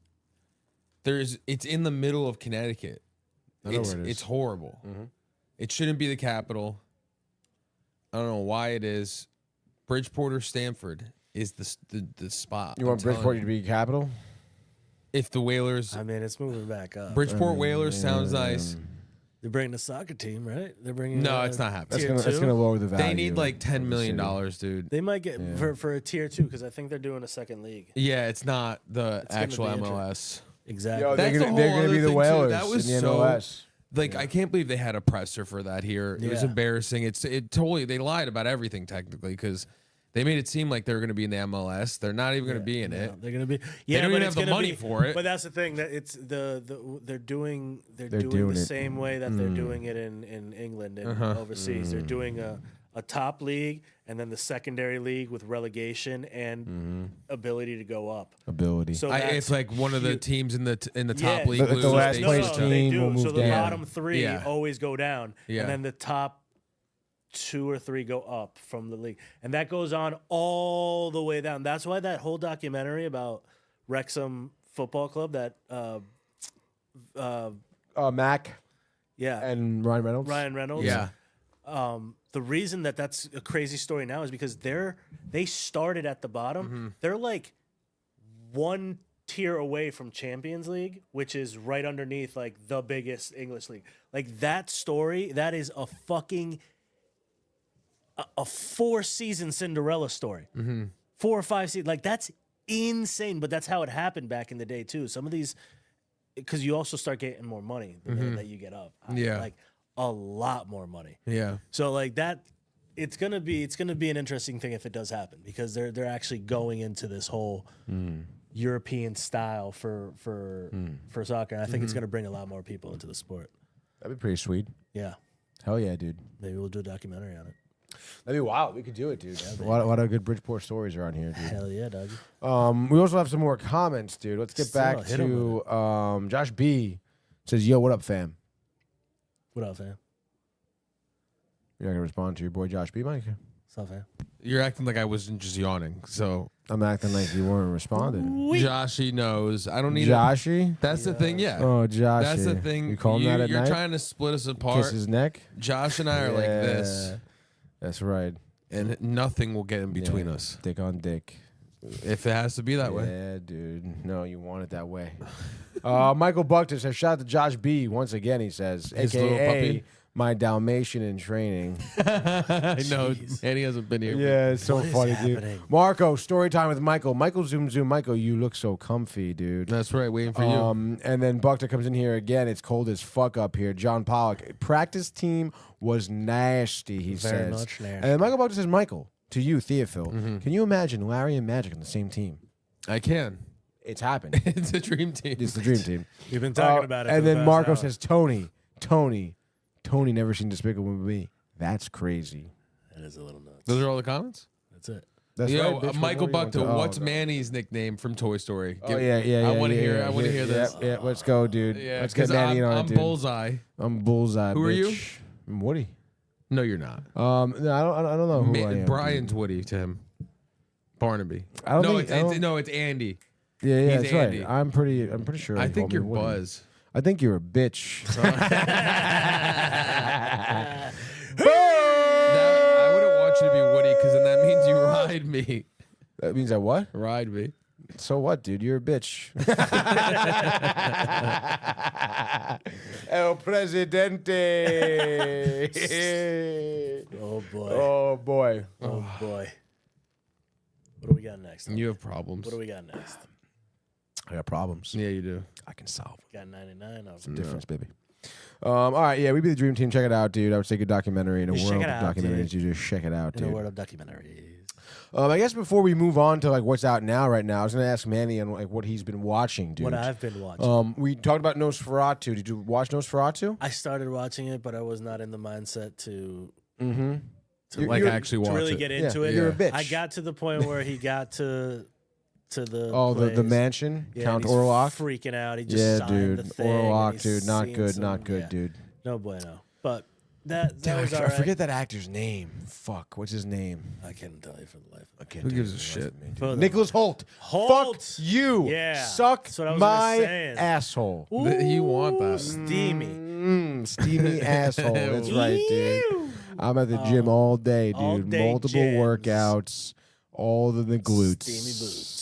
it's in the middle of Connecticut. I know where it is. It's horrible. It shouldn't be the capital. I don't know why it is. Bridgeport or Stanford is the spot. You want I'm telling Bridgeport you. to be capital? If the Whalers, I mean, it's moving back up. Bridgeport Whalers sounds nice. They're bringing the soccer team, right? They're bringing. No, it's not happening. Tier That's two? gonna lower the value. They need like $10 of the million, city. dude. They might get for a tier 2 because I think they're doing a second league. Yeah, it's not the gonna actual be MLS. Exactly. Yo, That's they're the gonna, they're whole gonna be other the thing, too. Whalers That was in the so- MLS. Like, I can't believe they had a presser for that here. It was Yeah. embarrassing. It totally, they lied about everything technically because they made it seem like they were going to be in the MLS. They're not even going to be in it. They're gonna be. They Yeah, don't but even it's have the gonna money be- for it. But that's the thing that it's they're doing doing the it. same way that they're doing it in England and overseas. They're doing a top league and then the secondary league with relegation and ability to go up. Ability. So It's that's like one of the huge. teams in the top Yeah. league. The loses, last they place stay. team they do. will move So the down. bottom 3 Yeah. always go down, Yeah. and then the top 2 or 3 go up from the league, and that goes on all the way down. That's why that whole documentary about Wrexham Football Club, that Mac. Yeah. And Ryan Reynolds. Ryan Reynolds. Yeah. The reason that's a crazy story now is because they started at the bottom. Mm-hmm. They're like one tier away from Champions League, which is right underneath like the biggest English league. Like that story, that is a fucking a 4-season Cinderella story. 4 or 5 seasons. Like that's insane, but that's how it happened back in the day too. Some of these, because you also start getting more money the minute that you get up. Yeah. Like a lot more money. Yeah. So like that, it's gonna be an interesting thing if it does happen, because they're actually going into this whole European style for soccer. And I think it's gonna bring a lot more people into the sport. That'd be pretty sweet. Yeah, Hell yeah, dude. maybe we'll do a documentary on it. That'd be wild. We could do it, dude. A lot of good Bridgeport stories are on here, dude. Hell yeah, dog. We also have some more comments, dude. Let's get Still back hit 'em to Josh B. Says, "Yo, what up, fam?" What up, fam? You're not gonna respond to your boy Josh B, Mike? What's up, fam? You're acting like I wasn't just yawning. So I'm acting like you weren't responding. Joshy knows. I don't need Joshy? That's the thing, yeah. Oh, Joshy. That's the thing. You call him that at You're night? trying to split us apart. Kiss his neck? Josh and I are like this, That's right. and nothing will get in between Yeah. us. Dick on dick. If it has to be that way. Yeah, dude. No, you want it that way. Michael Buckton says, shout out to Josh B. Once again, he says, His little a.k.a. puppy. my Dalmatian in training. I know, Jeez. and he hasn't been here. Yeah, it's so What is funny, happening? dude. Marco, story time with Michael. Michael, zoom. Michael, you look so comfy, dude. That's right, waiting for you. And then Buckter comes in here again. It's cold as fuck up here. John Pollock. Practice team was nasty, he Very says. much nasty. And then Michael Buckter says, Michael, to you, Theophil, can you imagine Larry and Magic on the same team? I can. It's happened. It's a dream team. It's the dream team. We've been talking about it. And for the then past Marco hour. says, Tony never seen Despicable Me. That's crazy. That is a little nuts. Those are all the comments? That's it. That's Yo, right, bitch. Michael What more you Buckto, want to- what's no. Manny's nickname from Toy Story? Oh, yeah. I want to hear. yeah, I want to yeah, hear this. Yeah, let's go, dude. Yeah, let's get 'cause Manny in on I'm it, dude. Bullseye. I'm Bullseye. Who are you? bitch. I'm Woody. No, you're not. No, I don't know who I am. Brian's Woody to him. Barnaby. I don't No, think- I don't- it's Andy. Yeah, He's that's Andy. right. I'm pretty sure. I he think called you're me Woody. Buzz. I think you're a bitch. I wouldn't want you to be Woody because then that means you ride me. That means I what? Ride me. So what, dude? You're a bitch. El Presidente. Oh boy. Oh boy. Oh boy. What do we got next? You have problems. What do we got next? I got problems. Yeah, you do. I can solve. Got 99 of Some them. difference, baby. All right, yeah, we be the dream team. Check it out, dude. I would say good documentary in a You check world it of out, documentaries. dude. You just check it out, In a dude. world of documentaries. I guess before we move on to like what's out now, right now, I was gonna ask Manny on like what he's been watching, dude. What I've been watching. We talked about Nosferatu. Did you watch Nosferatu? I started watching it, but I was not in the mindset to Mm-hmm. Like actually to watch really it. get into it. You're a bitch. I got to the point where he got to the the place. mansion, Yeah, Count and he's Orlok. freaking out. He just Yeah, signed dude. the thing. and Orlok, he's dude. Not seeing good. some- Not good, yeah. dude. No bueno. But that Damn, was I all right. forget that actor's name. Fuck, what's his name? I can't tell you for the life. I can't Who tell gives you a the shit? life of me, dude. Hold on. Nicholas Holt. Holt. Fuck you. Yeah. Suck That's what I was gonna my say. asshole. You want that. Steamy. Steamy asshole. That's right, dude. I'm at the gym all day, dude. all day Multiple gyms. workouts, all the glutes. Steamy boots.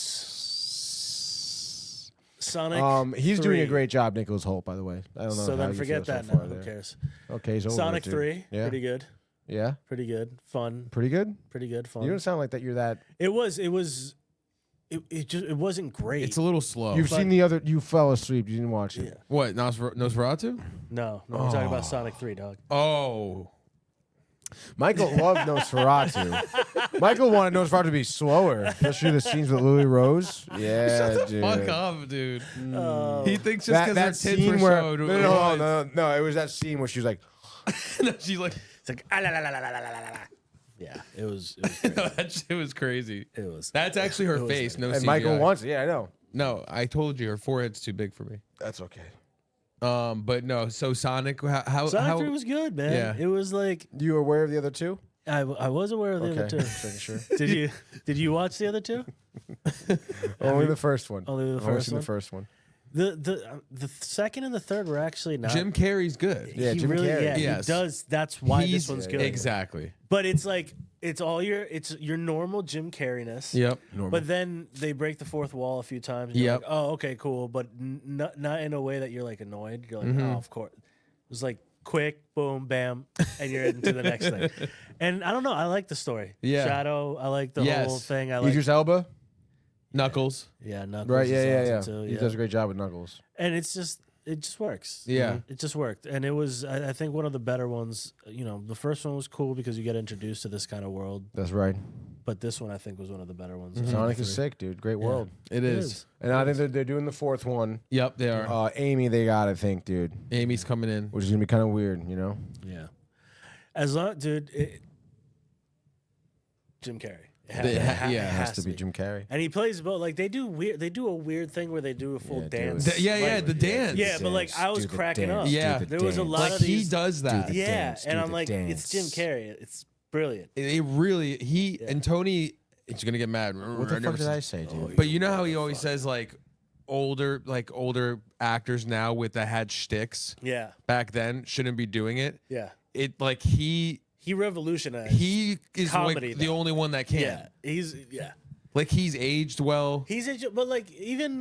Sonic. He's doing a 3. great job, Nicholas Holt. By the way, I don't know. So how then you forget feel that so now. far Who there. cares? Okay, he's over Sonic it, dude. 3. Yeah, Pretty good. yeah, Pretty good. Fun. pretty good. Pretty good. Fun. You don't sound like that. You're that. It wasn't great. It's a little slow. You've seen the other. You fell asleep. You didn't watch it. Yeah. What? Nosferatu? No, we're talking about Sonic 3, dog. Oh. Michael loved Nosferatu. Michael wanted Nosferatu to be slower, especially the scenes with Lily Rose. Yeah, dude. Fuck off, dude. He thinks just That, because that her tits scene were where showed. no, it was that scene where she was like, No, she's like, It's like ah, la, la, la, la, la, la, la, la. Yeah, it was great. that shit was crazy. It was. That's actually her It was face. No and CGI. Michael wants it. Yeah, I know. No, I told you her forehead's too big for me. That's okay. But no. So Sonic, how Sonic how 3 was good, man. Yeah. It was like You were aware of the other two? I was aware of the other two. Making sure. Did you watch the other two? Only the first one. Only the I've only first seen one? the first one. The second and the third were actually not. Jim Carrey's good. Yeah, he Jim really, Carrey. yeah, Yes. he does. That's why this one's good. Exactly. But it's like it's your normal Jim Carrey-ness. Yep. Normal. But then they break the fourth wall a few times. And you're Yep. like, oh, okay, cool. But not in a way that you're like annoyed. You're like, oh, of course. It was like quick, boom, bam, and you're into the next thing. And I don't know. I like the story. Yeah. Shadow. I like the whole thing. I like. Idris Elba. Knuckles. Yeah, Knuckles. Right. is Yeah. awesome too, He does a great job with Knuckles. And it just works. Yeah. It just worked. And it was, I think, one of the better ones. You know, the first one was cool because you get introduced to this kind of world. That's right. But this one, I think, was one of the better ones. Sonic is sick, dude. Great world. It is. And I think they're doing the fourth one. Yep, they are. Amy, they got, I think, dude. Amy's coming in. Which is gonna be kind of weird, you know. Yeah. As long, dude, Jim Carrey. It has to be Jim Carrey. And he plays both. Like they do a weird thing where they do a full dance. The dance. Yeah, but like I was cracking up. Yeah, there was a lot like of these. he does that. Yeah, and I'm like, it's Jim Carrey. It's brilliant. It really and Tony. He's gonna get mad. What the fuck did I say, dude? But you know how he always says like older actors now with the had shticks. Yeah. Back then shouldn't be doing it. Yeah. It like he revolutionized. He is comedy, like the only one that can. Yeah, like he's aged well. He's aged, but like even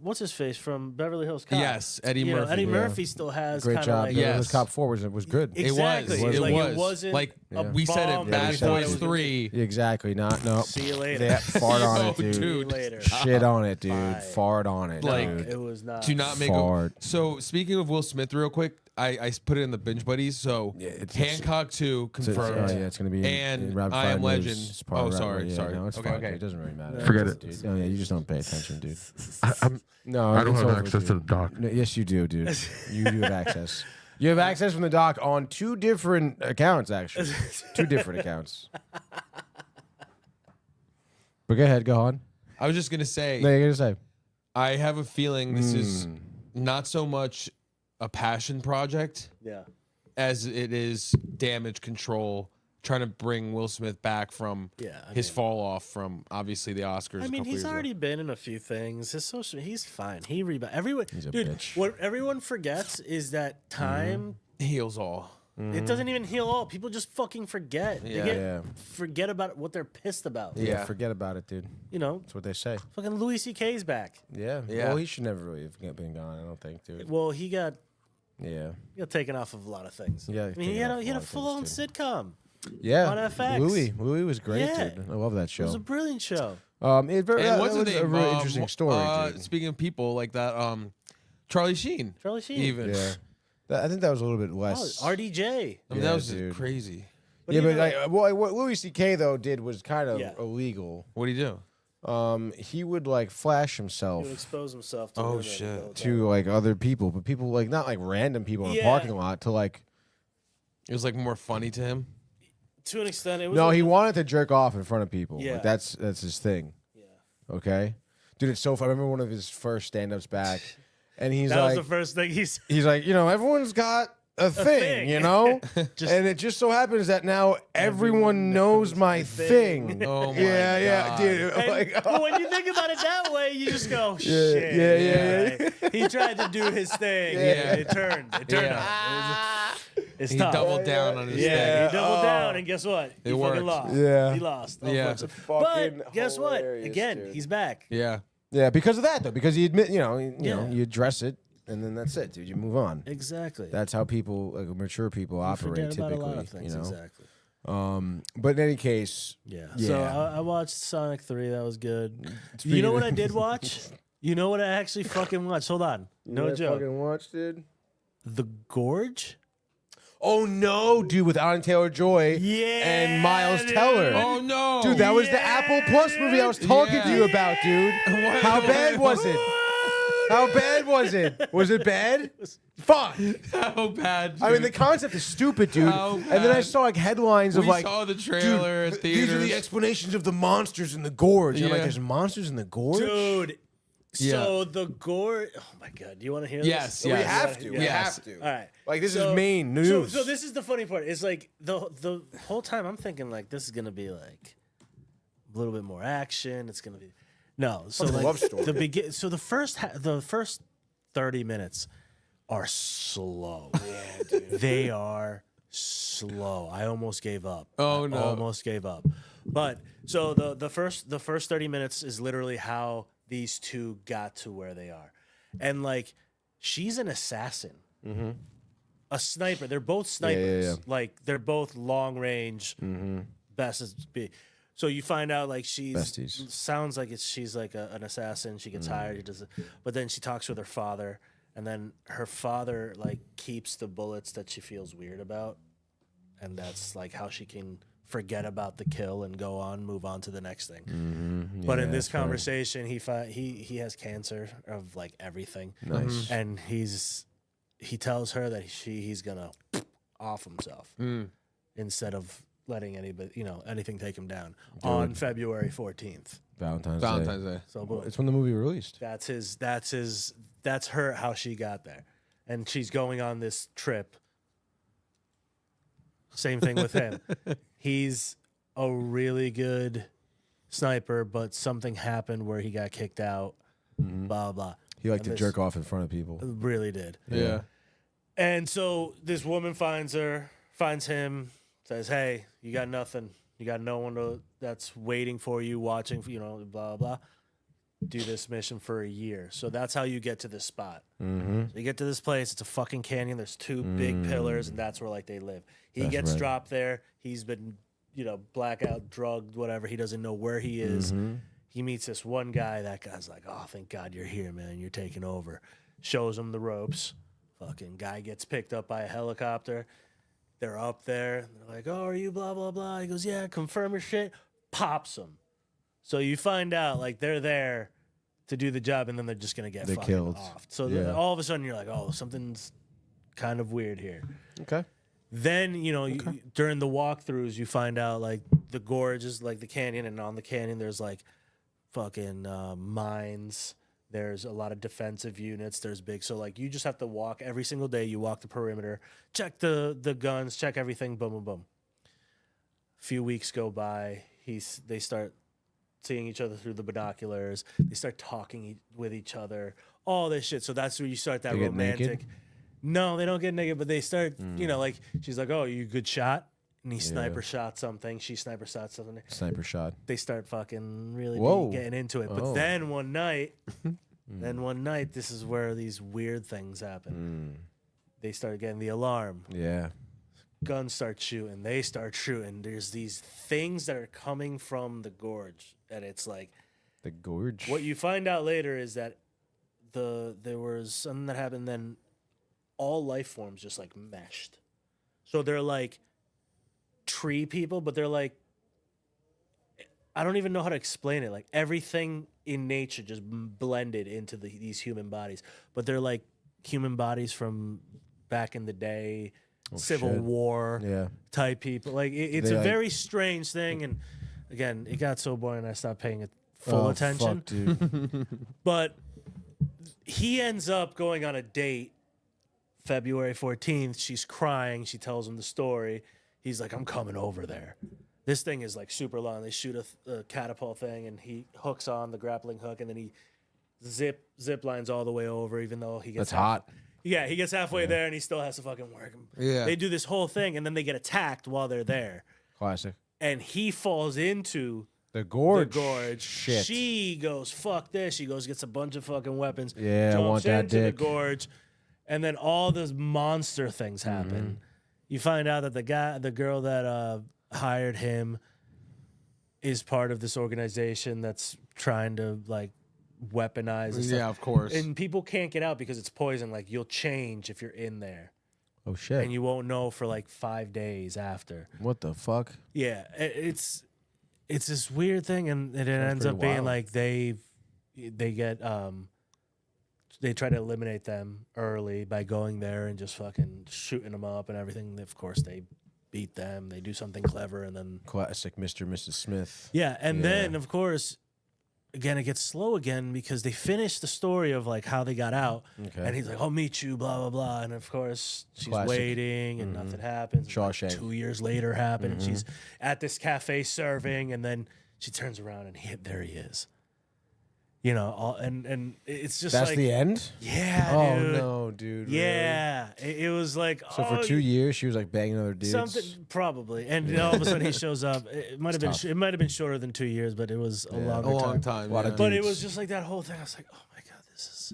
what's his face from Beverly Hills Cop? Yes, Eddie Murphy. Eddie Murphy still has great job. Like, Yes, Cop 4 was good. Exactly. It wasn't like we said it. Bad Boys 3. Exactly. No. See you later. Yeah, fart on it, dude. See you later. Shit on it, dude. Bye. Fart on it, Like dude. It was not. Do not make Fart. So speaking of Will Smith, real quick, I put it in the binge buddies. So Hancock 2 confirmed. It's gonna be and in Rapid I Fire Am News. Legend. It's part Oh, of Rapid- sorry, yeah, sorry. No, it's Okay, fine. okay. Dude. It doesn't really matter. Forget it. Dude. Oh yeah, you just don't pay attention, dude. I'm, No, I don't it's have over, access dude. to the doc. No, yes, you do, dude. You do have access. You have access from the doc on 2 different accounts, actually. 2 different accounts. But go ahead, go on. I was just gonna say. No, you're gonna say. I have a feeling this is not so much a passion project. Yeah. As it is damage control, trying to bring Will Smith back from his fall off from obviously the Oscars. I mean, he's already been in a few things. He's fine. He rebound. Everyone, He's a dude. bitch. What everyone forgets is that time heals all. It doesn't even heal all. People just fucking forget. Yeah. Forget about what they're pissed about. Yeah, forget about it, dude. You know, That's what they say. fucking Louis C.K.'s back. Yeah. Yeah. Well, he should never really have been gone, I don't think, dude. Well, he got Yeah. taken off of a lot of things. Yeah, I mean, he taken had off a a lot of full-on things, sitcom. Yeah. On FX. Louis was great, Yeah. dude. I love that It show. was a brilliant show. That And what's was his a name? really interesting story, dude. Speaking of people like that, Charlie Sheen. Charlie Sheen. Even. Yeah. I think that was a little bit less. RDJ. I mean, Yeah, that was dude. crazy. Yeah, even but like, what Louis C.K. though did was kind of Yeah. illegal. What do you do? He would like flash himself He would expose himself to Oh, women shit. all the to like other people, but people like not like random people in a Yeah. parking lot to like. It was like more funny to him. to an extent. It was No, like he wanted to jerk off in front of people. Yeah. Like, that's his thing. Yeah. Okay, dude, it's so fun. I remember one of his first stand-ups back, and he's That like, was the first thing he said. he's like, everyone's got a thing, thing. you know, Just- and it just so happens that now everyone knows my thing. Oh my yeah, God. dude. And, Like, but when you think about it that way, you just go, Yeah, shit. yeah. right. He tried to do his thing. Yeah. It turned. It turned out. It's He tough. doubled down on his Yeah, thing. he doubled down, and guess what? He worked. fucking lost. Yeah. He lost. Yeah. unfortunately. Fucking But guess what? hilarious, Again, dude. he's back. Yeah. yeah, because of that though, because you admit, you know, Yeah. you address it, and then that's it, dude. You move on. Exactly. That's how people, like mature people, You operate forget about typically. a lot of things. You know. Exactly. But in any case, Yeah. Yeah. So I watched Sonic 3. That was good. Speaking You know of- what I did watch? You know what I actually fucking watched? Hold on. No you joke. Fucking watch, dude. The Gorge? Oh no, dude! With Alan Taylor-Joy Yeah, and Miles dude. Teller. Oh no. Dude, that was the Apple Plus movie I was talking to you about, dude. How bad was it? How bad was it? Was it bad? Fuck. How bad. I mean, the concept is stupid, dude. How And then I bad. saw like headlines of We like, saw the trailer dude, at these are the theaters. explanations of the monsters in the gorge. And I'm like, Yeah. there's monsters in the gorge? Dude. Yeah. So the Gorge. Oh my God. Do you want to hear Yes, this? yes. We have to. We Yes. have to. All right. Like, this So- is main news. So this is the funny part. It's like the whole time I'm thinking like this is gonna be like a little bit more action. It's gonna be no. So Fucking like love story. So the first 30 minutes are slow. Yeah, dude. They are slow. I almost gave up. Oh, no. Almost gave up. But so the first 30 minutes is literally how these two got to where they are. And like she's an assassin. Mm-hmm. A sniper. They're both snipers. Yeah. Like they're both long range. Mm-hmm. Best as be. So you find out like Besties. sounds like she's like an assassin. She gets hired. But then she talks with her father, and then her father like keeps the bullets that she feels weird about, and that's like how she can forget about the kill and move on to the next thing. Mm-hmm. But in this conversation, he has cancer of like everything. Nice. And he tells her that he's gonna off himself instead of letting anything take him down on February 14th. Valentine's Day. So boom. It's when the movie released. That's how she got there. And she's going on this trip. Same thing with him. He's a really good sniper, but something happened where he got kicked out. Blah blah. He liked to jerk off in front of people. Really did. Yeah. And so this woman finds him, says, "Hey, you got nothing. You got no one that's waiting for you, watching, blah, blah. Do this mission for a year." So that's how you get to this spot. Mm-hmm. So you get to this place. It's a fucking canyon. There's two big pillars, and that's where like they live. He That's gets right. dropped there. He's been, blackout, drugged, whatever. He doesn't know where he is. Mm-hmm. He meets this one guy. That guy's like, "Oh, thank God you're here, man. You're taking over." Shows him the ropes. Fucking guy gets picked up by a helicopter. They're up there. They're like, "Oh, are you blah, blah, blah?" He goes, "Yeah, confirm your shit." Pops him. So you find out, like, they're there to do the job, and then they're just going to get fucking killed. off. So Yeah. all of a sudden, you're like, "Oh, something's kind of weird here." Okay. Then, during the walkthroughs, you find out, like, the gorge is, like, the canyon, and on the canyon, there's, like, fucking mines. There's a lot of defensive units. There's big. So, like, you just have to walk every single day. You walk the perimeter, check the guns, check everything, boom, boom, boom. A few weeks go by. They start seeing each other through the binoculars. They start talking with each other. All this shit. So that's where you start that They get romantic. naked? No, they don't get naked, but they start, like, she's like, "Oh, you a good shot?" And he sniper shot something. She sniper shot something. Sniper shot. They start fucking really getting into it. But Oh. then one night, this is where these weird things happen. They start getting the alarm. Yeah. Guns start shooting. They start shooting. There's these things that are coming from the gorge. And it's like, The gorge. what you find out later is that there was something that happened, then all life forms just like meshed. So they're like tree people, but they're like, I don't even know how to explain it. Like everything in nature just blended into these human bodies, but they're like human bodies from back in the day, Civil shit. War type people. Like it's They a like- very strange thing. And again, it got so boring I stopped paying it full attention. Fuck, dude. But he ends up going on a date February 14th. She's crying. She tells him the story. He's like, "I'm coming over there." This thing is like super long. They shoot a catapult thing, and he hooks on the grappling hook, and then he zip lines all the way over, even though he gets That's hot. Yeah, he gets halfway there, and he still has to fucking work him. Yeah. They do this whole thing, and then they get attacked while they're there, Classic. and he falls into The gorge. the gorge. Shit. She goes, "Fuck this." She goes, gets a bunch of fucking weapons. Yeah, I jumps want that into dick. the gorge, and then all those monster things happen. You find out that the girl that hired him is part of this organization that's trying to like weaponize. And stuff. Yeah, of course. And people can't get out because it's poison. Like you'll change if you're in there, Oh shit. and you won't know for like 5 days after. What the fuck? Yeah, it's this weird thing, and it ends up pretty being wild. like they get they try to eliminate them early by going there and just fucking shooting them up and everything. Of course, they beat them. They do something clever, and then Classic Mr. and Mrs. Smith. and then of course, again it gets slow again because they finish the story of like how they got out, Okay. and he's like, "I'll meet you," blah blah blah, and of course she's Classic. waiting and nothing happens. And, like, Shawshank. 2 years later happened, and she's at this cafe serving, and then she turns around and there he is. You know, and it's just That's like the end? yeah, Oh, dude. no, dude. Really? Yeah, it was like So for 2 years, she was like banging other dudes? something probably, and then all of a sudden he shows up. It might have been tough. it might have been shorter than 2 years, but it was a long time. A lot of yeah. But it dudes. was just like that whole thing. I was like, oh my god, this is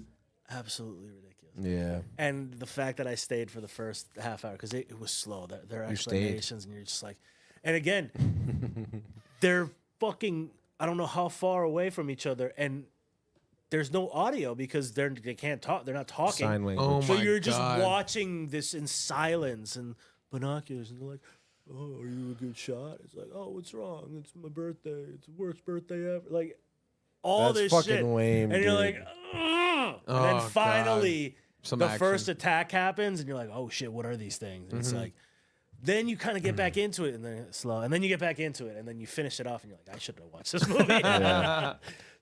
absolutely ridiculous. Yeah. And the fact that I stayed for the first half hour because it was slow. Their explanations, and you're just like, and again, they're fucking. I don't know how far away from each other, and there's no audio because they can't talk. They're not talking. Sign language. Oh So my you're just God. watching this in silence and binoculars, and they're like, "Oh, are you a good shot?" It's like, "Oh, what's wrong? It's my birthday. It's the worst birthday ever." Like all That's this fucking shit, lame, and you're dude. like, "Ugh." And Oh, then God. finally, Some the action. first attack happens, and you're like, "Oh shit, what are these things?" And it's like. Then you kind of get back into it, and then it's slow, and then you get back into it, and then you finish it off, and you're like, "I shouldn't have watched this movie." Yeah.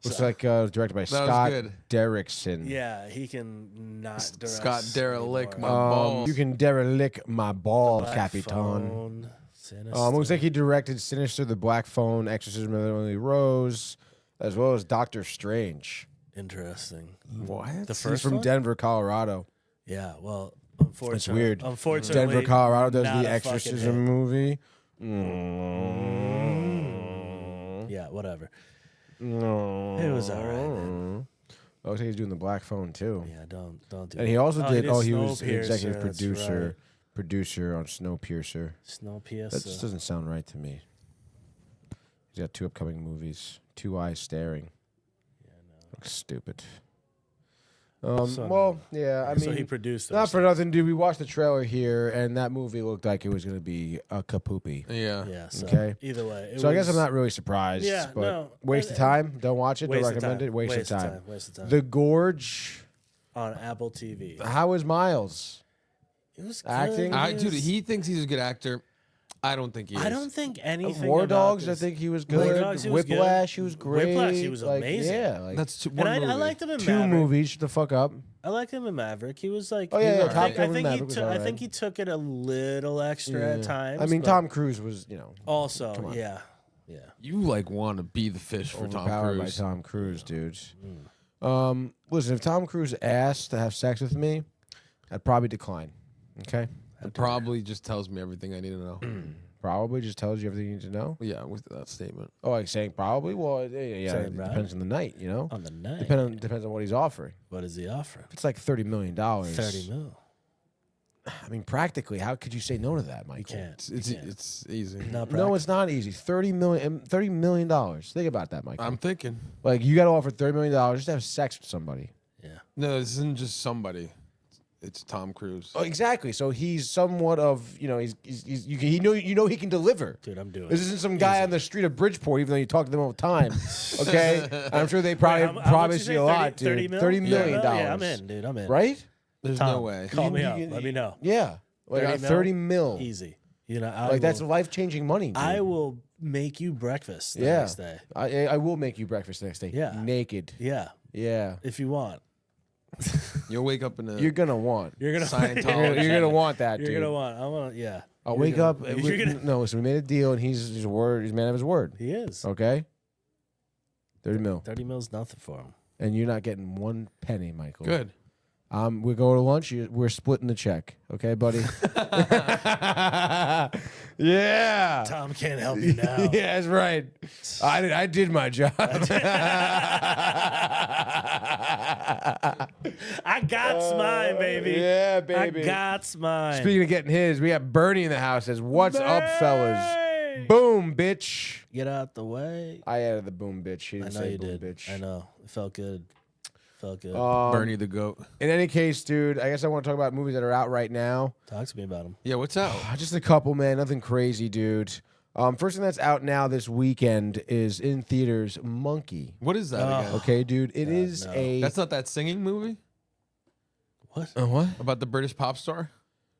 Looks like directed by was Scott good. Derrickson. Yeah, he can not direct Scott Derelict, my anymore. balls. You can derelict my ball, Black Capitan. Phone, Sinister. Looks like he directed Sinister, The Black Phone, Exorcism of Emily Rose, as well as Doctor Strange. Interesting. What? The He's first from one? Denver, Colorado. Yeah, well, unfortunately, It's weird. Unfortunately, Denver, Colorado does not the a fucking Exorcism hit. movie. Yeah, whatever. No. It was all right, man. Oh, I think he's doing The Black Phone too. Yeah, don't do. And he also did. did He was Snowpiercer, executive that's producer on Snowpiercer. Snowpiercer. That just doesn't sound right to me. He's got 2 upcoming movies. 2 Eyes Staring. Yeah, no. Looks stupid. So- Well, yeah. I mean, so he produced. not those for nothing, dude. We watched the trailer here, and that movie looked like it was going to be a kapoopy. Yeah. Yeah. So Okay. Either way. So I guess I'm not really surprised. Yeah, But no. waste of time. Don't watch it. Don't Waste of recommend time. it. Waste of time. Waste of time. The Gorge. On Apple TV. How is Miles? It was Acting? good. Dude, he thinks he's a good actor. I don't think he is. I don't think anything. War about Dogs. this- I think he was War good. Dogs, he was good. Whiplash. He was great. Whiplash, he was Like, amazing. Yeah. Like, That's And one I movie. liked him in 2 Maverick. movies. Shut the fuck up. I liked him in Maverick. He was like, Oh, yeah, yeah, I Top think, Gun I think Maverick he was took. I alright. think he took it a little extra at times. I mean, but Tom Cruise was, Also, on. yeah. You like want to be the fish for Tom overpowered by Cruise. Tom Cruise, dude. Listen, if Tom Cruise asked to have sex with me, I'd probably decline. Okay? It probably just tells me everything I need to know. Probably just tells you everything you need to know. Yeah, with that statement. Oh, like saying probably? Well, yeah, Saying it probably. depends on the night, On the night. Depends on what he's offering. What is he offering? If it's like $30 million. 30 mil. I mean, practically, how could you say no to that, Michael? You can't. It's easy. Not No, it's not easy. $30 million. Think about that, Michael. I'm thinking. Like, you got to offer $30 million just to have sex with somebody. Yeah. No, this isn't just somebody. It's Tom Cruise. Oh, exactly. So he's somewhat of, he's he can deliver. Dude, I'm doing This it. isn't some guy on the street of Bridgeport, even though you talk to them all the time. Okay, I'm sure they probably How much promise you you say? a lot, 30 dude. mil? $30 million. Yeah, I'm in, dude. I'm in. Right? There's Tom, no way. Call me You- up. you- Let me know. Yeah, like 30 mil? 30 mil. Easy. I Like that's will, life changing money. Dude. I will make you breakfast the Yeah. next day. I will make you breakfast the next day. Yeah. Naked. Yeah. Yeah. If you want. You'll wake up in a You're gonna want. You're gonna Scientology. You're gonna want that, You're dude. gonna want. I want. Yeah. I'll You're wake gonna- up. You're gonna. No, so we made a deal, and he's his word. He's a man of his word. He is. Okay. 30 mil, 30 mil's nothing for him. and you're not getting 1 penny, Michael. good. We go to lunch. We're splitting the check. Okay, buddy. Yeah. Tom can't help you now. Yeah, that's right. I did my job. I got mine, baby. Yeah, baby. I got mine. Speaking of getting his, we got Bernie in the house. Says, "What's up, fellas? Hey! Boom, bitch." Get out the way. I added the boom, bitch. He I didn't know say you boom, did. bitch. I know. It felt good. Felt good. Bernie the goat. In any case, dude, I guess I want to talk about movies that are out right now. Talk to me about him. Yeah, what's out? Just a couple, man. Nothing crazy, dude. First thing that's out now this weekend is in theaters. Monkey. What is that again? Okay, dude. It is no. a. That's not that singing movie What? What? about the British pop star?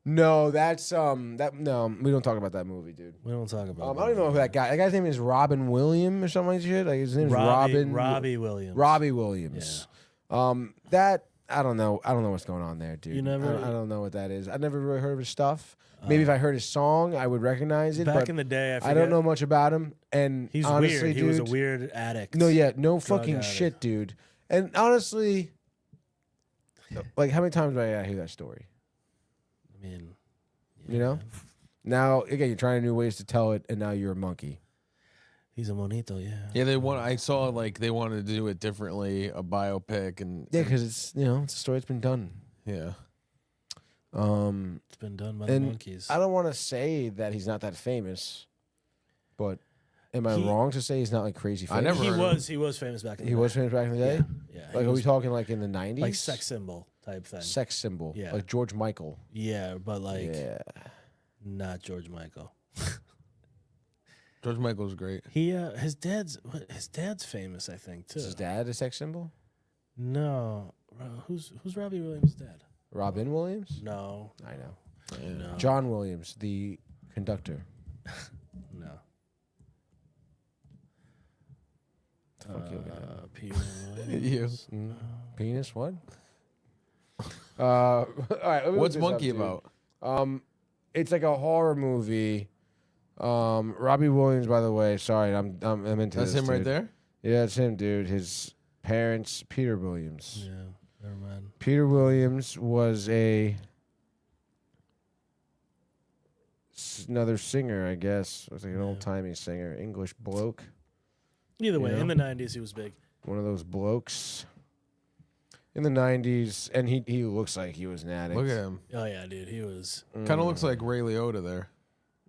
No, that's no. We don't talk about that movie, dude. We don't talk about. I don't even know who that guy. That guy's name is Robin Williams or something like that. Like his name is Robin. Robbie Williams. Robbie Williams. That I don't know. I don't know what's going on there, dude. You never- I don't know what that is. I never really heard of his stuff. Maybe if I heard his song, I would recognize it. Back but in the day, I don't know much about him. And He's honestly, weird. dude, He was a weird addict. no, yeah, no fucking addict. shit, dude. And honestly, like, how many times do I hear that story? I mean, you know. Man. Now again, you're trying new ways to tell it, and now you're a monkey. He's a monito, yeah. Yeah, I saw like they wanted to do it differently, a biopic, and because it's it's a story that's been done. Yeah. It's been done by the monkeys. I don't want to say that he's not that famous, but am I wrong to say he's not like crazy famous? I never. He was famous back in the day. He was famous back in the day. Yeah. Like, are we talking like in the 90s? Like sex symbol type thing. Sex symbol. Yeah. Like George Michael. Yeah, but like, not George Michael. George Michael's great. His dad's famous, I think, too. Is his dad a sex symbol? No. Who's Robbie Williams' dad? Robin Williams? No. I know. Yeah. No. John Williams, the conductor. No. Peter Williams. You. Penis? What? All right. What's Monkey about? It's like a horror movie. Robbie Williams, by the way. Sorry, I'm into That's this. him dude. right there. Yeah, it's him, dude. His parents, Peter Williams. Yeah, never mind. Peter Williams was another singer, I guess. Was like an old timey singer, English bloke. Either way, in the 90s, he was big. One of those blokes. In the 90s, and he looks like he was an addict. Look at him. Oh yeah, dude, he was. Kind of looks like Ray Liotta there.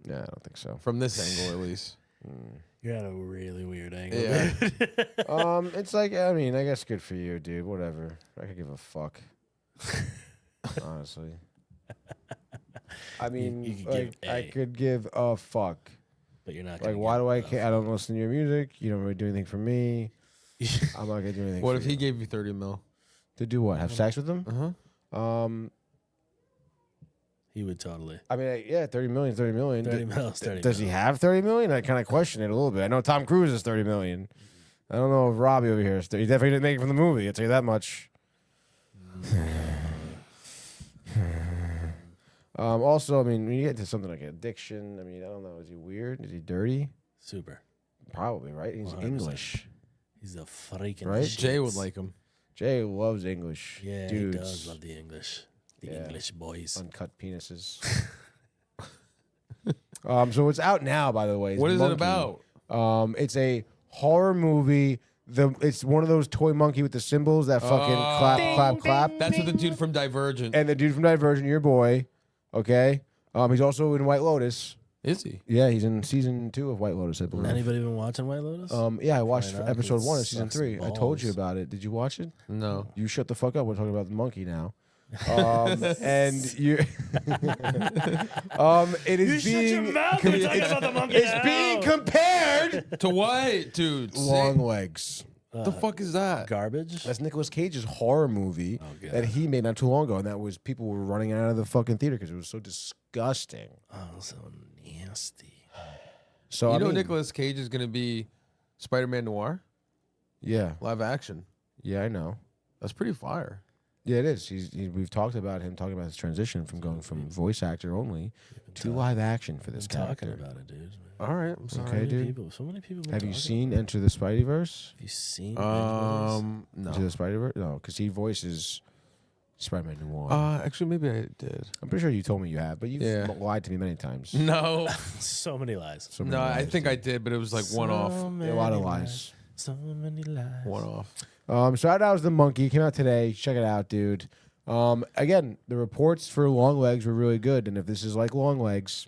Yeah, I don't think so. From this angle, at least. You're at a really weird angle. Yeah. It's like, I mean, I guess good for you, dude. Whatever. I could give a fuck. Honestly. I mean, you could like, give I could give a fuck. But you're not. Like, why do I care? I don't listen to your music. You don't really do anything for me. I'm not gonna do anything. What for if you. he gave you 30 mil? To do what? Have sex with them? He would totally. I mean, yeah, 30 million, 30 million. 30 mil, 30 Does he have 30 million? I kind of question it a little bit. I know Tom Cruise is 30 million. I don't know if Robbie over here is 30. He definitely didn't make it from the movie. I'll tell you that much. Also, I mean, when you get to something like addiction, I mean, I don't know. Is he weird? Is he dirty? Super. Probably, right? He's 100%. English. He's a freaking Right? shit. Jay would like him. Jay loves English. Yeah, dudes. he does love the English. The English boys. Uncut penises. So it's out now, by the way. What is Monkey. it about? It's a horror movie. It's one of those toy monkey with the cymbals that fucking clap, clap, clap. That's what the dude from Divergent. And the dude from Divergent, your boy, okay? He's also in White Lotus. Is he? Yeah, he's in season 2 of White Lotus, I believe. Anybody been watching White Lotus? Yeah, I watched Right on, episode 1 of it season sucks 3. I told balls. you about it. Did you watch it? No. You shut the fuck up. We're talking about the monkey now. And you, it is being it's being compared To what, dude? Long Legs. The fuck is that? Garbage? That's Nicolas Cage's horror movie God. that he made not too long ago, and that was people were running out of the fucking theater because it was so disgusting. Oh, so nasty. So You know I mean, Nicolas Cage is going to be Spider-Man Noir? yeah, Live action. yeah, I know. That's pretty fire. Yeah, it is. We've talked about him talking about his transition from going from voice actor only to live action for this Talking character. about it, dude. All right. I'm sorry. Okay, dude. So many people. been Have you talking seen about it. Enter the Spideyverse? Have you seen? No. Into the Spider-Verse? No, because he voices Spider-Man Noir. Actually, maybe I did. I'm pretty sure you told me you have, but you've lied to me many times. No. So many lies. So many No, I lies, think I dude. did, but it was like one off. So A many lot of lies. So many lies. One off. So that was The Monkey. Came out today. Check it out, dude. Again, the reports for Long Legs were really good, and if this is like Long Legs,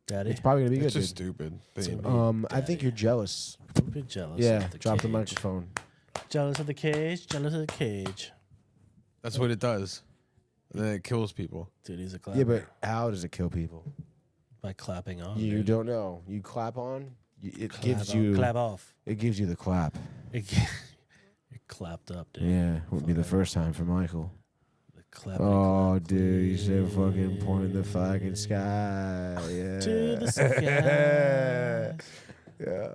Daddy. it's probably gonna be It's good, just dude. stupid. Baby. I think you're jealous. I'm a bit jealous. Yeah, of the drop the cage. microphone. Jealous of the cage. Jealous of the cage. That's what it does. And then it kills people. Dude, he's a clapper. Yeah, but how does it kill people? By clapping on. You dude. don't know. You clap on. It Clap gives on, you. clap off. It gives you the clap. You're clapped up, dude. Yeah, would be the first time for Michael. The clappity Oh, clap, dude, you said please. fucking point the fucking sky. Yeah. To the sky. Yeah.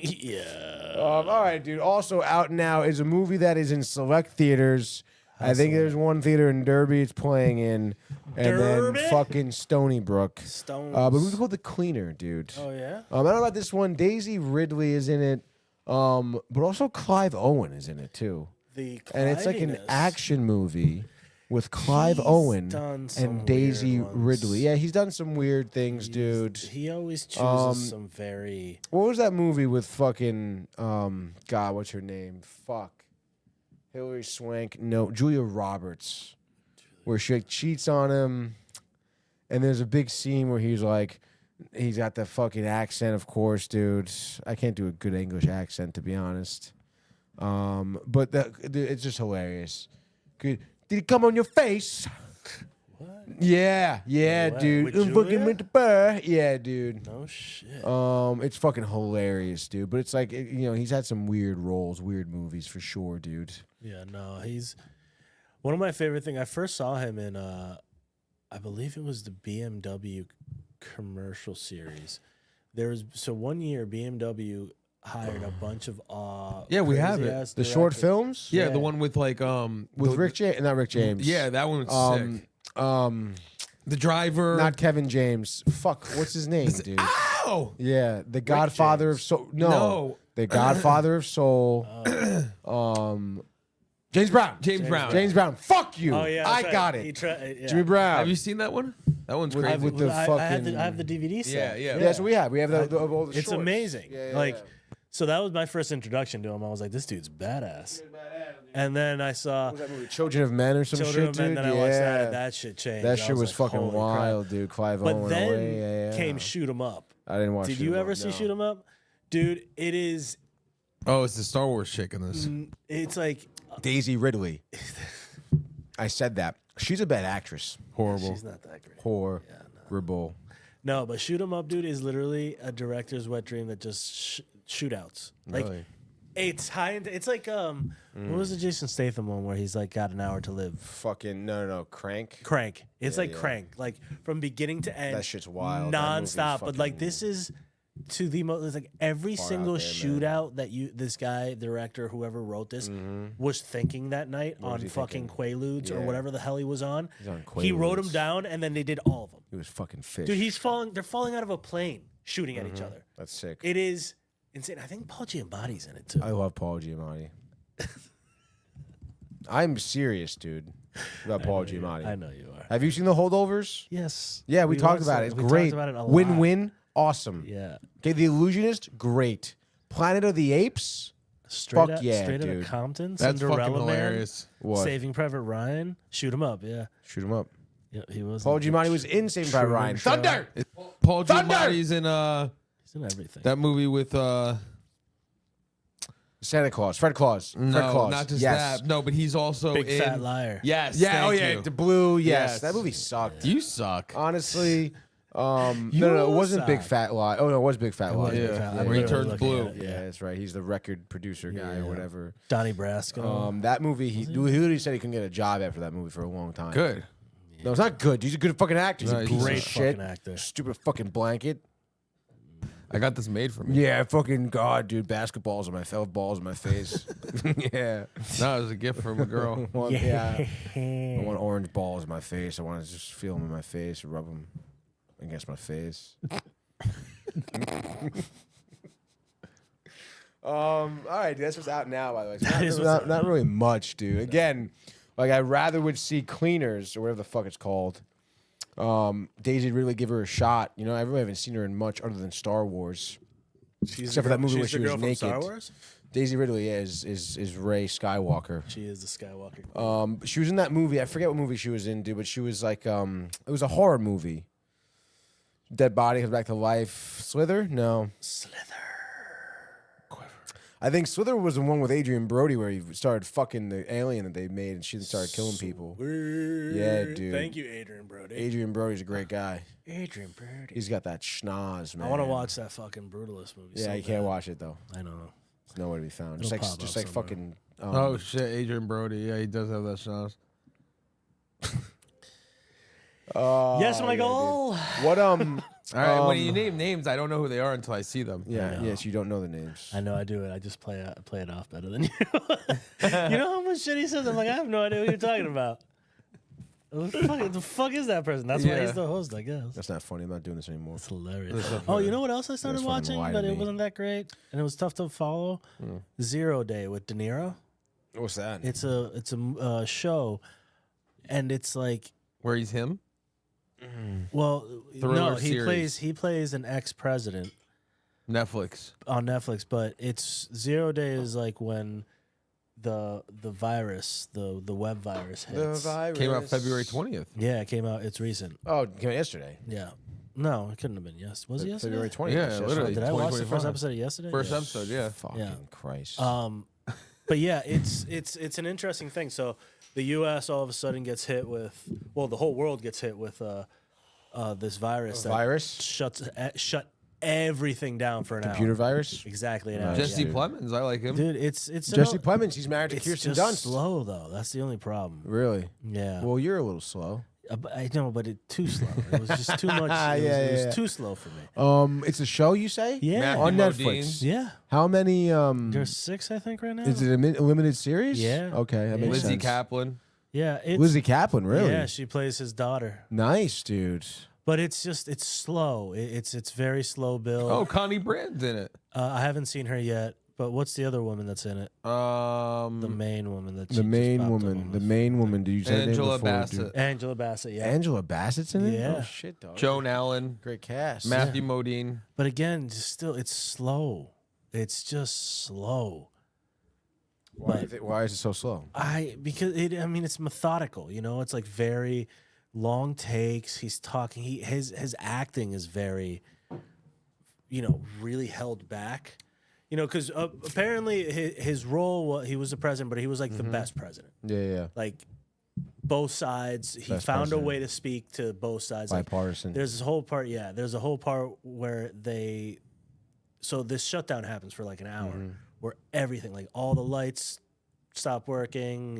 Yeah. All right, dude. Also out now is a movie that is in select theaters. I think there's one theater in Derby it's playing in, and Derby? then fucking Stony Brook. Stones. But a movie called The Cleaner, dude. Oh yeah. I don't know about this one. Daisy Ridley is in it. But also Clive Owen is in it too. And it's like an action movie with Clive Owen and Daisy Ridley. Yeah, he's done some weird things, dude. He always chooses some very... What was that movie with fucking... God, what's her name? Fuck. Hilary Swank. No, Julia Roberts. Where she like, cheats on him. And there's a big scene where he's like... He's got the fucking accent, of course, dude. I can't do a good English accent, to be honest. But it's just hilarious. Good. Did it come on your face? What? Yeah, dude. Yeah, dude. No shit. It's fucking hilarious, dude. But it's like, he's had some weird roles, weird movies for sure, dude. Yeah, no, he's one of my favorite things. I first saw him in, I believe it was the BMW commercial series. So one year BMW hired a bunch of we have it. The short films? Yeah, the one with like with Rick James, not Rick James. Yeah, that one was sick. The driver, not Kevin James. Fuck, what's his name, dude? Ow! Yeah, the Godfather of Soul. No, the Godfather of Soul. James Brown. James Brown. Fuck you. Oh yeah, I got it. Jimmy Brown. Have you seen that one? That one's crazy. I have the DVD set. Yeah. That's what we have. We have the shorts. It's amazing. Yeah. So that was my first introduction to him. I was like, this dude's badass. And then I saw what was that movie? Children of Men or some Children shit, of Men, dude. Then I watched that, and that shit changed. That shit was like, fucking wild, dude. Clive Owen. But then came Shoot 'Em Up. I didn't watch. Did you ever see Shoot 'Em Up, dude? It is. Oh, it's the Star Wars chick in this. It's like Daisy Ridley. I said that. She's a bad actress. Horrible. She's not that great. Horrible. No, but Shoot 'Em Up, dude, is literally a director's wet dream that just shootouts. Like, really? It's high into. It's like what was the Jason Statham one where he's like got an hour to live? Fucking no, Crank. It's like Crank, like from beginning to end. That shit's wild. Nonstop. But like this is to the most. It's like every single shootout that this guy, director, whoever wrote this, was thinking that night on fucking Quaaludes or whatever the hell he was on. He wrote them down and then they did all of them. He was fucking fish. Dude, they're falling out of a plane, shooting at each other. That's sick. It is insane. I think Paul Giamatti's in it too. I love Paul Giamatti. I'm serious, dude, about Paul Giamatti. I know you are. Have you seen The Holdovers? Yes. Yeah, we talked about it. It's great. Win-win. Awesome. Yeah. Okay, The Illusionist, great. Planet of the Apes, Straight fuck yeah, Straight dude. Outta Compton, That's Cinderella fucking Man, hilarious. What? Saving Private Ryan, Shoot 'Em Up, yeah. Shoot 'em up. Yeah, he was. Paul Giamatti was in Saving Private Ryan. Thunder! Paul Giamatti's in He's in everything. that movie with Santa Claus. Fred Claus. no, Fred Claus. not just yes. that. No, but he's also Big in Fat Liar. Yes. Yeah, thank you. The Blue, yes. Yes. That movie sucked. You suck. Honestly, no, it wasn't suck. Big Fat Lie. Oh, no, it was Big Fat Lie. Big Fat Lie. Where he I'm turns literally blue. looking at it, Yeah, that's right. He's the record producer guy or whatever. Donnie Brasco. That movie, he literally said he couldn't get a job after that movie for a long time. Good. No, it's not good. He's a good fucking actor. He's No, a he's piece great of shit. fucking actor. Stupid fucking blanket. I got this made for me. Yeah, fucking God, dude. Basketballs on my balls in my face. Yeah. No, it was a gift from a girl. I want orange balls in my face. I want to just feel them in my face, rub them against my face. All right, dude, that's what's out now, by the way. It's not really much, dude. Again, like I rather would see Cleaners or whatever the fuck it's called. Daisy really give her a shot. You know, I really haven't seen her in much other than Star Wars. Except for that movie where she was naked. Star Wars? Daisy Ridley is Rey Skywalker. She is the Skywalker. She was in that movie. I forget what movie she was in, dude, but she was like, it was a horror movie. Dead body comes back to life. Slither? No. Slither. I think Slither was the one with Adrian Brody where he started fucking the alien that they made and she started killing people. Yeah, dude. Thank you, Adrian Brody. Adrian Brody's a great guy. Adrian Brody. He's got that schnoz, man. I want to watch that fucking Brutalist movie. Yeah, so you can't bad. watch it though. I know. It's nowhere to be found. It'll Just pop like up fucking. Oh shit, Adrian Brody. Yeah, he does have that sauce. Yes, Michael. Dude. What All right, when you name names, I don't know who they are until I see them. Yeah, yes, you don't know the names. I know I do it. I just play it off better than you. You know how much shit he says? I'm like, I have no idea what you're talking about. The fuck is that person? That's why he's the host, I guess. That's not funny. I'm not doing this anymore. That's hilarious. Oh, you know what else I started watching, but it wasn't that great, and it was tough to follow? 0 Day with De Niro. What's that? It's a show, and it's like where he's him. Well, Thriller no, series. he plays an ex-president. Netflix. On Netflix, but it's 0 Day is like when the virus, the web virus hits. The virus came out February 20th. Yeah, it came out. It's recent. Oh, it came out yesterday. Yeah. No, it couldn't have been. Yes, was it yesterday? February 20th. Yeah, literally. Did I watch the first 2025. episode yesterday? First episode, yeah. Fucking Christ. But yeah, it's an interesting thing. So the U.S. all of a sudden gets hit with, well, the whole world gets hit with this virus. Shut everything down for an Computer hour. virus? Exactly an hour. Jesse Yeah. Plemons, I like him. Dude, it's Jesse Plemons. He's married to it's Kirsten just Dunst. slow though. That's the only problem. Really? Yeah. Well, you're a little slow. I know, but it's too slow. It was just too much. It was too slow for me. It's a show, you say? Yeah. Matthew On Modine. Netflix. Yeah. How many? There's 6, I think, right now. Is it a limited series? Yeah. Okay, that makes Lizzie sense. Kaplan. Yeah. It's, Lizzie Kaplan, really? Yeah, she plays his daughter. Nice, dude. But it's slow. It's very slow build. Oh, Connie Brand's in it. I haven't seen her yet. But what's the other woman that's in it? The main woman that The main woman. The main woman. Did you say Angela the name before, Bassett. dude? Angela Bassett. Yeah. Angela Bassett's in it? Yeah. Oh, shit, dog. Joan Allen. Great cast. Matthew Modine. But again, just still, it's slow. It's just slow. Why is it so slow? Because it's methodical. You know, it's like very long takes. He's talking. His acting is very, really held back. Because apparently his role, he was the president, but he was like the best president. Yeah. Like both sides, he Best found president. a way to speak to both sides. Like, Bipartisan. there's this whole part, there's a whole part where so this shutdown happens for like an hour, where everything, like all the lights stop working,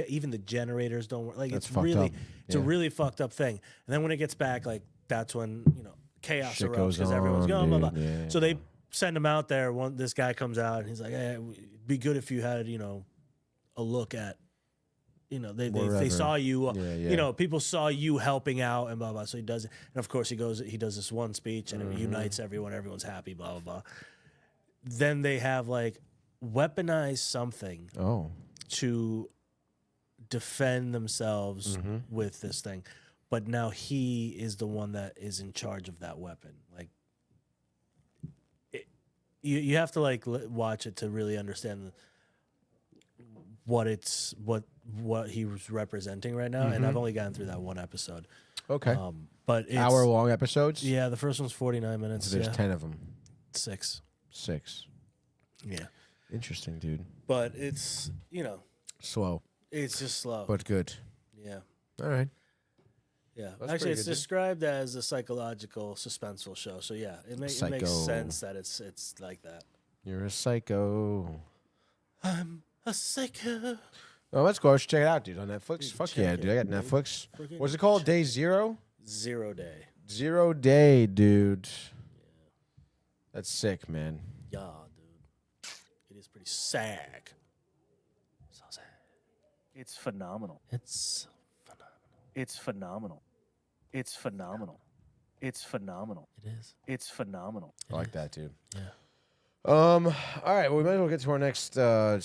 even the generators don't work. Like That's it's fucked really, up. it's a really fucked up thing. And then when it gets back, like that's when chaos Shit erupts goes because everyone's on, going blah blah. dude. Yeah. So they send him out there. This guy comes out and he's like, "Hey, it'd be good if you had a look at." They saw you, people saw you helping out and blah, blah. So he does it. And of course he does this one speech and it unites everyone. Everyone's happy, blah, blah, blah. Then they have like weaponized something to defend themselves with this thing. But now he is the one that is in charge of that weapon. Like, you have to like watch it to really understand what he was representing right now, and I've only gotten through that one episode. Okay. But it's, hour-long episodes? Yeah, the first one's 49 minutes. So there's 10 of them. 6. 6. Yeah. Interesting, dude. But it's, Slow. it's just slow. But good. Yeah. All right. Yeah. That's Actually, pretty it's good, dude. described as a psychological suspenseful show. So yeah, it makes sense that it's like that. You're a psycho. I'm a psycho. Oh, let's go. Let's check it out, dude, on Netflix. Fuck check yeah, it, dude. I got dude. Netflix. Freaking What's it called? Day 0? 0 Day. 0 Day, dude. That's sick, man. Yeah, dude. It is pretty sad. So sad. It's phenomenal. It's phenomenal. It's phenomenal. It's phenomenal. It's phenomenal. It is. It's phenomenal. I like that, dude. Yeah. All right. Well, we might as well get to our next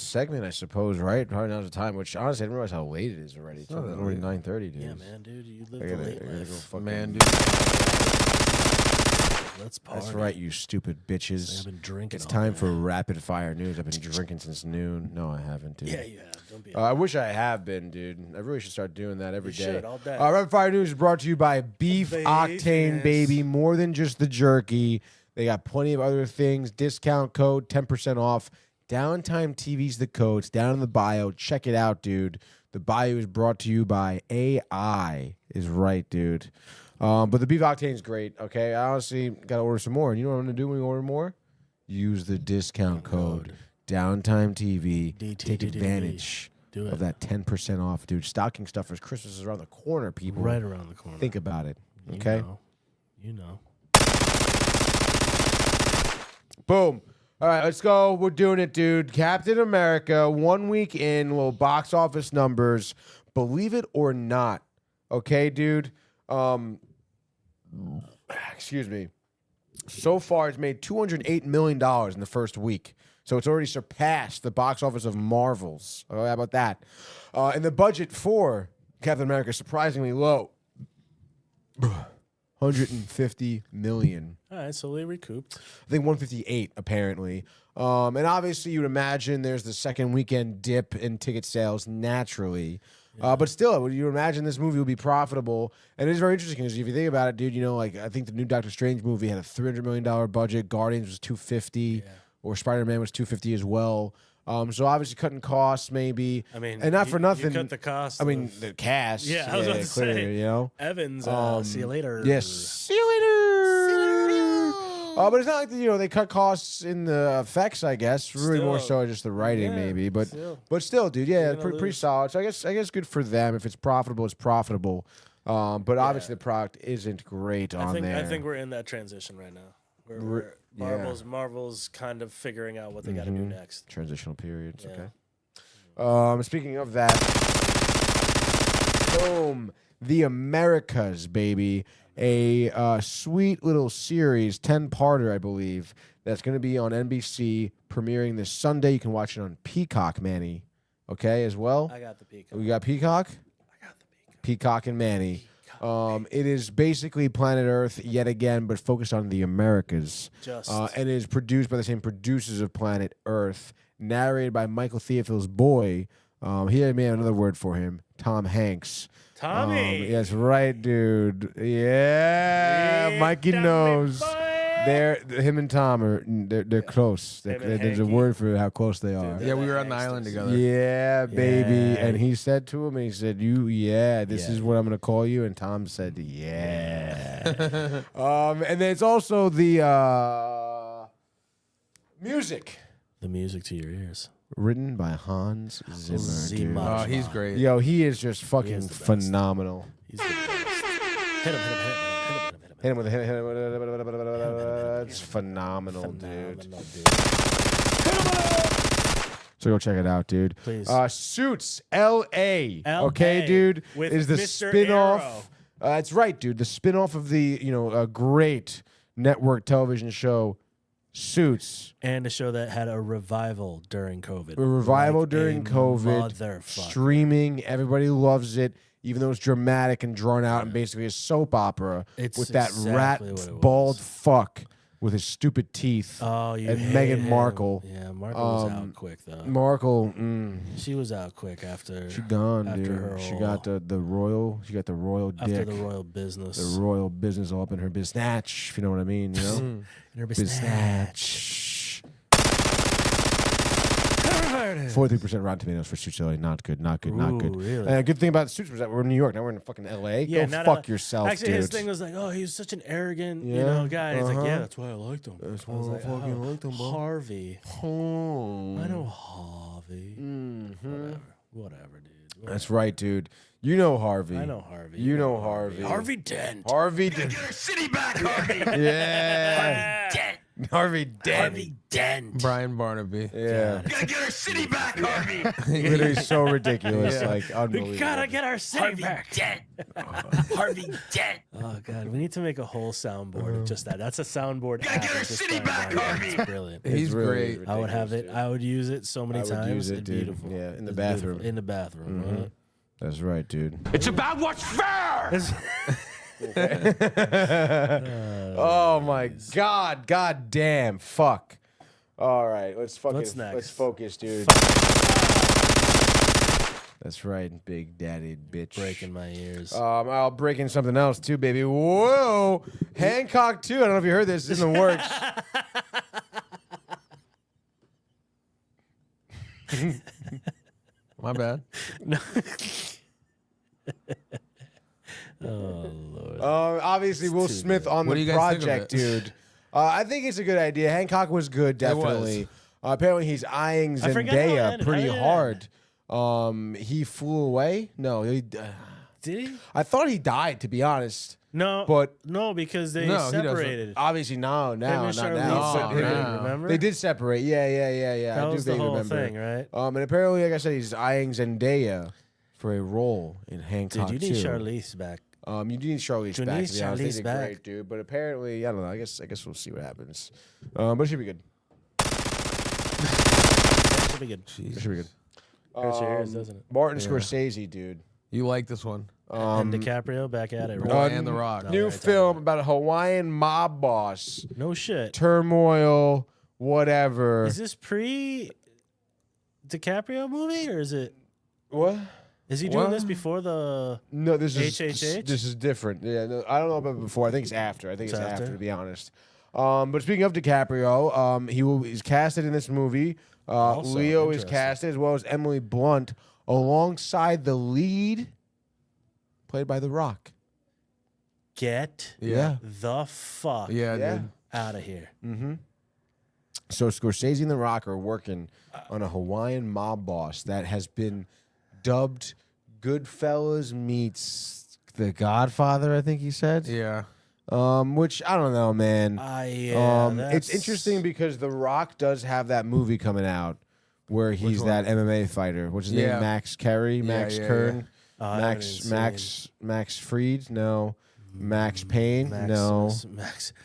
segment, I suppose, right? Probably now's the time, which honestly, I didn't realize how late it is already. It's already 9:30, dude. Yeah, man, dude. You live I the gotta late go life. fucking... Man, dude. Let's party. That's right, you stupid bitches. I've been drinking. It's all time day. for rapid fire news. I've been drinking since noon. No, I haven't, dude. Yeah, you have. Don't be. I wish I have been, dude. I really should start doing that every You day. should, all day. Rapid Fire News is brought to you by Beef Octane, yes. baby. More than just the jerky. They got plenty of other things. Discount code, 10% off. Downtime TV's the code. It's down in the bio. Check it out, dude. The bio is brought to you by AI. Is right, dude. But the Beef Octane is great, okay? I honestly got to order some more. And you know what I'm going to do when you order more? Use the discount code. Downtime TV. Take advantage of that 10% off, dude. Stocking stuffers. Christmas is around the corner, people. Right around the corner. Think about it, okay? You know. Boom. All right, let's go. We're doing it, dude. Captain America, 1 week in, little box office numbers. Believe it or not, Okay, dude. Excuse me. So far, it's made $208 million in the first week. So it's already surpassed the box office of Marvel's. Oh, how about that? And the budget for Captain America is surprisingly low. $150 million. All right, so they recouped. I think 158 apparently. And obviously, you'd imagine there's the second weekend dip in ticket sales naturally. But still, would you imagine this movie will be profitable? And it is very interesting because if you think about it, dude, like I think the new Doctor Strange movie had a $300 million budget. Guardians was 250, or Spider-Man was 250 as well. So obviously cutting costs maybe. I mean, and not for nothing. You cut the cost. I mean, the cast. Yeah, I was about to say. You know, Evans. See you later. Yes, see you later. But it's not like they cut costs in the effects. I guess really more so just the writing maybe. But still, dude, pretty solid. So I guess good for them. If it's profitable, it's profitable. But obviously the product isn't great on there. I think we're in that transition right now. Marvel's kind of figuring out what they got to do next. Transitional periods. Okay. Speaking of that, boom, The Americas, baby. A sweet little series, 10-parter, I believe, that's going to be on NBC, premiering this Sunday. You can watch it on Peacock, Manny. Okay, as well? I got the Peacock. We got Peacock? I got the Peacock. Peacock and Manny. It is basically Planet Earth yet again, but focused on the Americas. And it is produced by the same producers of Planet Earth, narrated by Michael Theofil's boy. He may have another word for him, Tom Hanks. Tommy. That's right, dude. Yeah, Mikey knows. Him and Tom they're close. There's a word for how close they are. Yeah, we were on the island together. Yeah, baby. Yeah. And he said to him, he said, this is what I'm gonna call you. And Tom said, yeah. And then it's also the music. The music to your ears. Written by Hans Zimmer. Dude. Oh, he's great. Yo, he is just fucking phenomenal. He's the best. Hit him. Hit him with a It's phenomenal, dude. So go check it out, dude. Please. Suits L.A. Okay, dude. Is the Mr. spin-off. That's right, dude. The spin-off of the a great network television show, Suits. And a show that had a revival during COVID. A revival during COVID. Streaming. Everybody loves it. Even though it's dramatic and drawn out and basically a soap opera with that bald fuck with his stupid teeth. Oh, you and Meghan Markle. Yeah, Markle was out quick though. Markle, she was out quick after. She gone, dude. She got the royal. She got the royal dick. After the royal business. The royal business all up in her biznatch, if you know what I mean. You know, in her biznatch. 43% Rotten Tomatoes for Suits LA. Not good. Not good. Not good. Really? And a good thing about Suits was that we're in New York. Now we're in fucking LA. Yeah, go fuck yourself, actually, dude. his thing was like, oh, he was such an arrogant, guy. He's like, yeah, that's why I liked him. That's why I fucking liked him, bro. Harvey. Oh. I know Harvey. Mm-hmm. Whatever, dude. Whatever. That's right, dude. You know Harvey. I know Harvey. You know Harvey. Harvey Dent. Harvey Dent. Get our city back, Harvey. Yeah. Harvey Harvey Dent. Dent. Harvey Dent. Brian Barnaby. Yeah. We gotta get our city back, Harvey. Literally so ridiculous. Like, unbelievable. We gotta get our city back. Dent. Harvey Dent. Oh, God. We need to make a whole soundboard of just that. That's a soundboard Gotta app. get our of just city Brian back, Barnaby. Harvey. It's brilliant. He's really great. ridiculous, I would have it. dude. I would use it so many I would times. use it, It's dude. beautiful. Yeah, in the It's bathroom. beautiful. In the bathroom. Mhm. Right? That's right, dude. It's about what's fair. Oh my God. God damn. Fuck. All right. Let's What's next? Let's focus, dude. That's right, big daddy bitch. Breaking my ears. I'll break in something else too, baby. Whoa. Hancock 2. I don't know if you heard this. It's in the works. My bad. No. Oh, Lord. Obviously, Will Smith on What do the you guys think of project, it? dude. I think it's a good idea. Hancock was good, definitely. Apparently, he's eyeing I forgot how it Zendaya ended. pretty How did it hard. He flew away. No, Did he? I thought he died, to be honest. No, But no, because they No, he doesn't. separated. obviously, now, Him not and Charlize now. separated, no. remember? They did separate. Yeah. That I do was the vaguely whole remember. thing, right? And apparently, like I said, he's eyeing Zendaya for a role in Hancock Dude, you need 2. Charlize back. You do need Charlize You back. need To be honest, they Charlize did back. great, dude. But apparently, I don't know. I guess we'll see what happens. But it should be good. That should be good. It should be good. Hurts your ears, doesn't it? Martin Scorsese, dude. You like this one? And DiCaprio back at it. Boy, Right? and The Rock. No, New right, film about a Hawaiian mob boss. No shit. Turmoil, whatever. Is this pre DiCaprio movie or is it? What? Is he doing What? this before the? No, this is HHH? This is different. Yeah, no, I don't know about before. I think it's after. I think it's It's after, after? to be honest. But speaking of DiCaprio, he's casted in this movie. Also Leo is interesting. casted, as well as Emily Blunt, alongside the lead, played by The Rock. Get Yeah. the fuck Yeah, Yeah. dude. out of here. So Scorsese and The Rock are working on a Hawaiian mob boss that has been dubbed Goodfellas meets The Godfather, I think he said. Yeah. Which I don't know, man. Yeah, It's interesting because The Rock does have that movie coming out where he's one? that MMA fighter. What's his Yeah. name? Max Kerry? Max yeah, Kern? Oh, I haven't even Max Fried? No. Max Payne? No.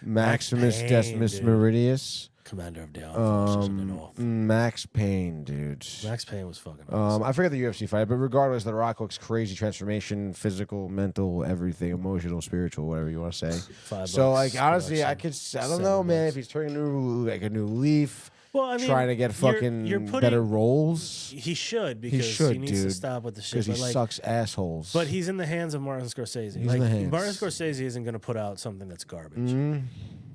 Maximus Payne, Decimus dude. Meridius? Commander of the Armed Forces of the North. Max Payne, dude. Max Payne was fucking awesome. I forget the UFC fight, but regardless, The Rock looks crazy. Transformation, physical, mental, everything, emotional, spiritual, whatever you want to say. $5 So, like, honestly, I production, don't know, man, $7. if he's turning a new leaf, Well, I mean, trying to get you're fucking putting- better roles, He should because he, should, needs to dude, stop with the shit. because he But like, sucks assholes. but he's in the hands of Martin Scorsese. in Like the hands. Martin Scorsese isn't going to put out something that's garbage. Mm,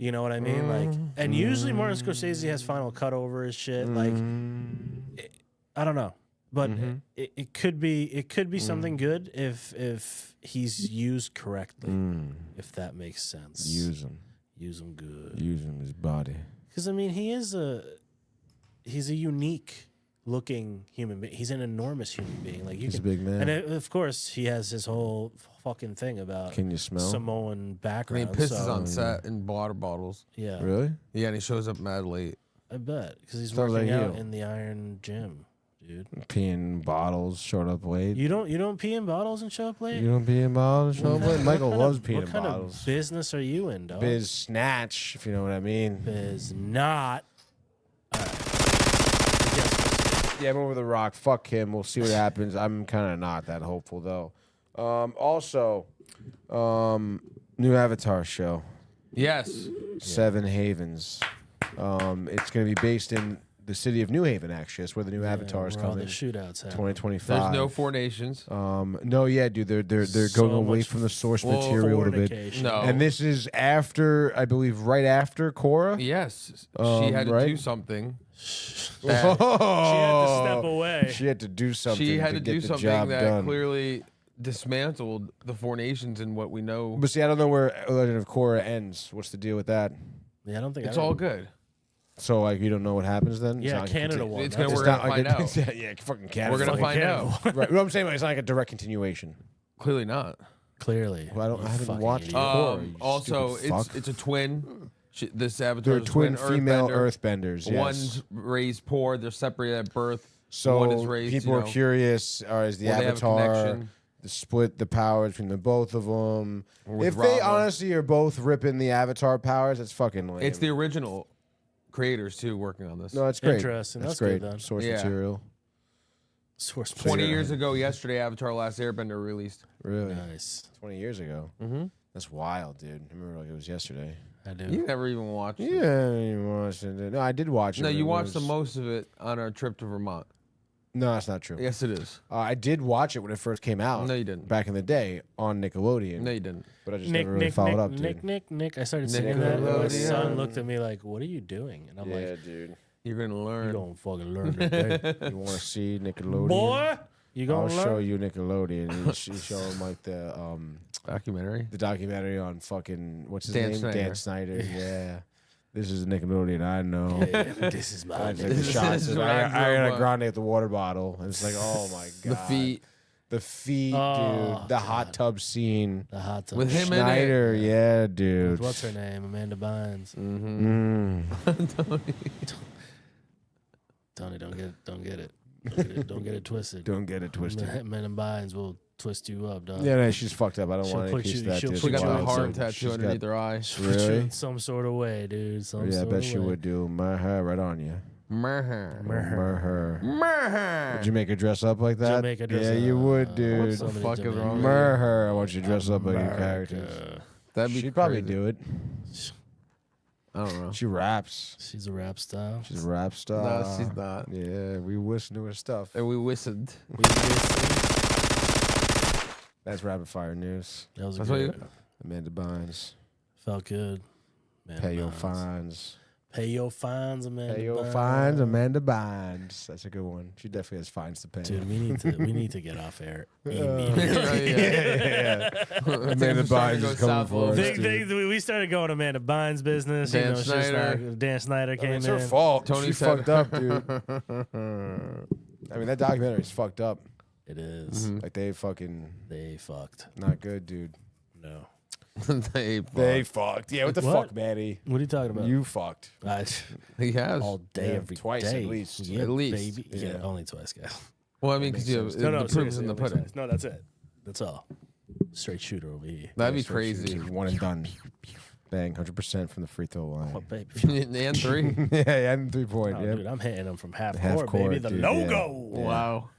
You know what I mean? Like, and usually Martin Scorsese has final cut over his shit. Like, I don't know, but it could be something good if he's used correctly. If that makes sense. use him. Use him good. Use him his body. Because I mean, he's a unique looking human being. He's an enormous human being. Like He's a big man. and of course he has his whole fucking thing about Can you smell? Samoan I mean, background. he pisses so, on set in water bottles. Yeah, Really? Yeah, and he shows up mad late. I bet because he's Sounds working like out you. in the Iron Gym, dude. Peeing bottles, short up late. You don't pee in bottles and show up late. You don't pee in bottles, short up late? Michael loves peeing What in kind bottles. of business are you in, dog? Biz snatch, if you know what I mean. Biz not. Yeah, I'm over The Rock. Fuck him. We'll see what happens. I'm kind of not that hopeful, though. Also, new Avatar show, Yes. Seven Havens. It's going to be based in the city of New Haven, actually. That's where the new Avatar is where all the coming. shootouts happen. 2025. There's no Four Nations. No, yeah, dude. They're So going away much from the source Well, material a little bit. Fornication. No. And this is after, I believe, right after Korra. Yes. She had to right? do something. She had to step away. She had to do something. She had to get do the something job that done. clearly dismantled the Four Nations and what we know. But see, I don't know where Legend of Korra ends. What's the deal with that? Yeah, I don't think It's I all don't- good. So, like, you don't know what happens then? It's Yeah, not like a Canada conti- won. It's That's gonna, It's we're not gonna like find a, out. yeah, fucking Canada. We're gonna Fucking find Canada out. won. Right. What I'm saying is it's not like a direct continuation. Clearly not. Clearly. Well, I haven't Fucking watched idiot. Korra, you Also, stupid fuck. it's a twin. This Avatar They're is a twin female earthbender. earthbenders. Yes. One's raised poor. They're separated at birth. So one is raised. people you are know, curious: is the will they have a Avatar connection? the split the powers between the both of them? With If they Rava. honestly are both ripping the Avatar powers, that's fucking lame. It's the original creators too working on this. no, it's great. Interesting. That's That's good great. then. Source Yeah. material. Source 20 material. years ago yesterday, Avatar: Last Airbender released. Really? Nice. 20 years ago. Mm-hmm. That's wild, dude. I remember like it was yesterday. I do. You never even watched it. Yeah, you watched it. No, I did watch it. No, but you it watched the was- most of it on our trip to Vermont. No, that's not true. Yes, it is. I did watch it when it first came out. No, you didn't. Back in the day on Nickelodeon. No, you didn't. But I just Nick, never really Nick, followed Nick, up, dude. Nick. I started singing that, and my Nickelodeon. son looked at me like, "What are you doing?" And I'm Yeah, like, dude. You're gonna "You learn. gonna fucking learn today, You want to see Nickelodeon? boy? You I'll gonna learn?" show you Nickelodeon. And you show him like Documentary. the documentary on fucking what's his Dan name? Snyder. Dan Snyder. Yeah. This is Nickelodeon. I know. This is my. Like the This shots is of what I grew Ariana up on. Grande at the water bottle. And it's like, oh my god. The feet The feet, Oh, dude. The hot tub scene. The hot tub. with him Schneider, yeah, dude. What's her name? Amanda Bynes. in it. Mm. Tony, don't get it. Don't get it twisted. Don't get it twisted. Men and binds will twist you up, dog. Yeah, no, she's fucked up. I don't She'll want any put piece you- of that. she'll dude. put She got you a on heart some- tattoo underneath her eye. She'll put you Really? in some sort of way, dude. Some Yeah, I sort bet of she way. would do my hair right on you. Murher. Murher. Would you make her dress up like that? Jamaica dress Yeah, you up. would, dude. What the fuck is wrong with Murher. I want you to dress up like your characters. That'd be She'd probably crazy. do it. I don't know. She raps. She's a rap style. She's a rap star. No, she's not. Yeah, we listen to her stuff. And we whistled. That's rapid fire news. That was a That's what good. you. Amanda Bynes. Felt good. Man, Pay your Bynes. fines. Pay your fines, Amanda. Pay your Bynes. fines, Amanda Bynes. That's a good one. She definitely has fines to pay. Dude, we need to get off air. yeah. Amanda Bynes is coming for us. dude. We started going Amanda Bynes' business. Dan it's just Snyder. like Dan Snyder came It's in. her fault. Tony She said- fucked up, dude. I mean, that documentary's fucked up. It is. Like, they fucking They fucked. not good, dude. No. They fucked. Yeah, what the What? fuck, Maddie? What are you talking about? You fucked. He has. all day, Yeah, every twice at day. least. Yeah, At least. baby. Yeah, Yeah. only twice, guys. Well, I mean, because you have the proof's seriously, in the only pudding. twice. No, that's it. That's all. Straight shooter over here. That'd be So crazy. she's One and done. Bang, 100% from the free throw line. Oh, baby. And 3. Yeah, and 3 point. Oh, yeah, dude, I'm hitting them from half Half court, baby. court, The dude, logo. yeah. Wow.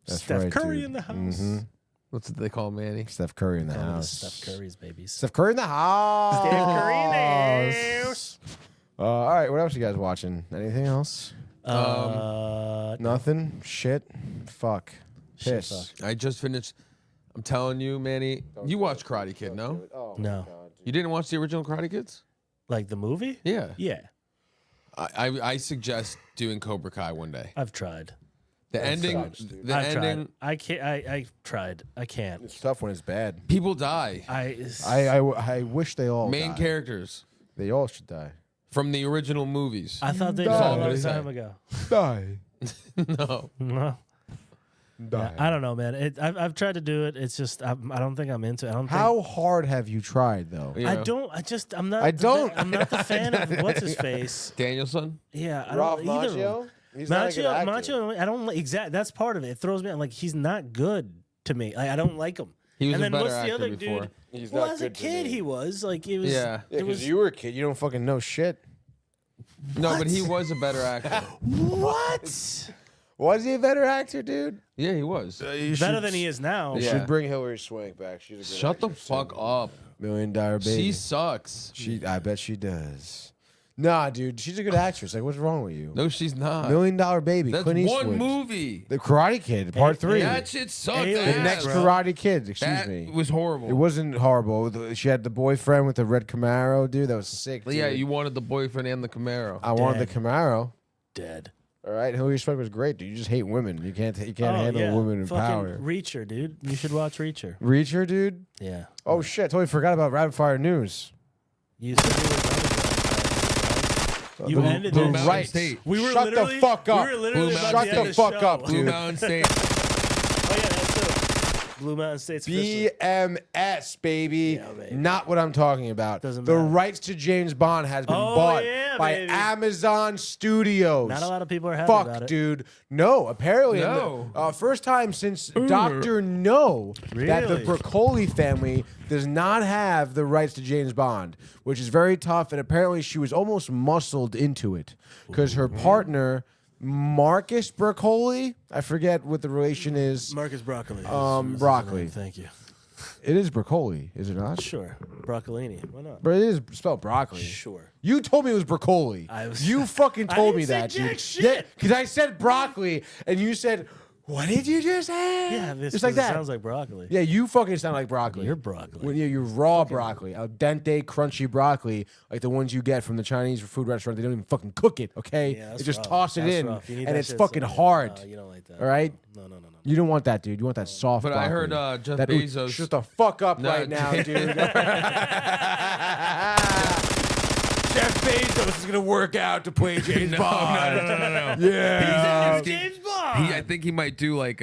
That's Steph right, Curry dude. in the house. Mhm. What's it they call Manny? Steph Curry in the Oh, the house. Steph Curry's babies. Steph Curry in the house. Steph Curry in the house. All right, what else you guys watching? Anything else? Nothing. Shit. Fuck. Shit, Piss. fuck. I just finished. I'm telling you, Manny. You watched Karate Kid, no? Oh, No. You didn't watch the original Karate Kids? Like the movie? Yeah. Yeah, I suggest doing Cobra Kai one day. I've tried. The ending. sucks, dude. The I've ending. tried. I can't. I tried. I can't. It's tough when it's bad. People die. I wish they all Main died. characters They all should die. from the original movies. I thought they No. died a long What is time that? ago. Die. No. No. Die. I don't know, man. I've tried to do it. It's just I don't think I'm into it. I don't How hard have you tried, though? think, I don't. I'm not. I don't. I'm not the fan of what's his face. Danielson? Yeah, I Ralph don't either. of them. Macchio? He's not a good actor. Macchio. I don't like exact. That's part of it. It throws me out. Like he's not good to me. Like, I don't like him. He was and a then better what's the actor other before. dude? He's Well, not as a good to kid, me. he was like it was. Yeah. Yeah, it was. because you were a kid. You don't fucking know shit. No, but he was a better actor. What? Was he a better actor, dude? Yeah, he was. Better than he is now. You Yeah. should bring Hillary Swank back. She's a good Shut the actress, fuck too. up. $1 Million baby. She sucks. I bet she does. Nah, dude, she's a good actress. Like, what's wrong with you? No, she's not. $1 Million baby. That's Clint Eastwood. one movie. The Karate Kid, Part 3. That shit sucked. The The ass, next bro. Karate Kid. Excuse That me. was horrible. It wasn't horrible. She had the boyfriend with the red Camaro, dude. That was sick. Yeah, dude. you wanted the boyfriend and the Camaro. I wanted the Dead. Camaro. Dead. All right, Hillary Swank was great, dude. You just hate women. You can't handle women in Fucking power. Reacher, dude. You should watch Reacher. Reacher, dude. Yeah. Oh shit! Totally forgot about rapid fire news. You said you were done with that. You ended Blue this. Mountain Right. State. We were Shut the literally, fuck up. We were literally Blue about Shut to end the fuck show. up, Blue dude. Mountain State. Oh yeah, that's it. Blue Mountain State's officially. BMS, baby. Yeah, baby. Not what I'm talking about. Doesn't the matter. rights to James Bond has been Oh, bought yeah, by baby. Amazon Studios. Not a lot of people are happy Fuck, about it. dude. No, apparently. No. First time since Dr. No that the Really? Broccoli family does not have the rights to James Bond, which is very tough. And apparently she was almost muscled into it because her partner, Marcus Broccoli, I forget what the relation is. Marcus Broccoli. Broccoli. Thank you. It is Broccoli, is it not? Sure. Broccolini. Why not? But it is spelled broccoli. Sure. You told me it was broccoli. You fucking I told didn't me say that, jack dude. shit. Yeah, because I said broccoli, and you said, "What did you just say?" Yeah, this just like it that. sounds like broccoli. Yeah, you fucking sound like broccoli. You're broccoli. When you're raw broccoli, al dente, crunchy broccoli, like the ones you get from the Chinese food restaurant. They don't even fucking cook it. Okay, Yeah, they that's just rough. toss it That's in, rough. You need and that it's shit fucking soft. hard. No, you don't like that. All right. No. You don't want that, dude. You want that soft. But I heard broccoli. Jeff That- Bezos. Shut the fuck up No, right now, dude. Jeff Bezos is gonna work out to play James Bond. No. Yeah. James Bond. I think he might do like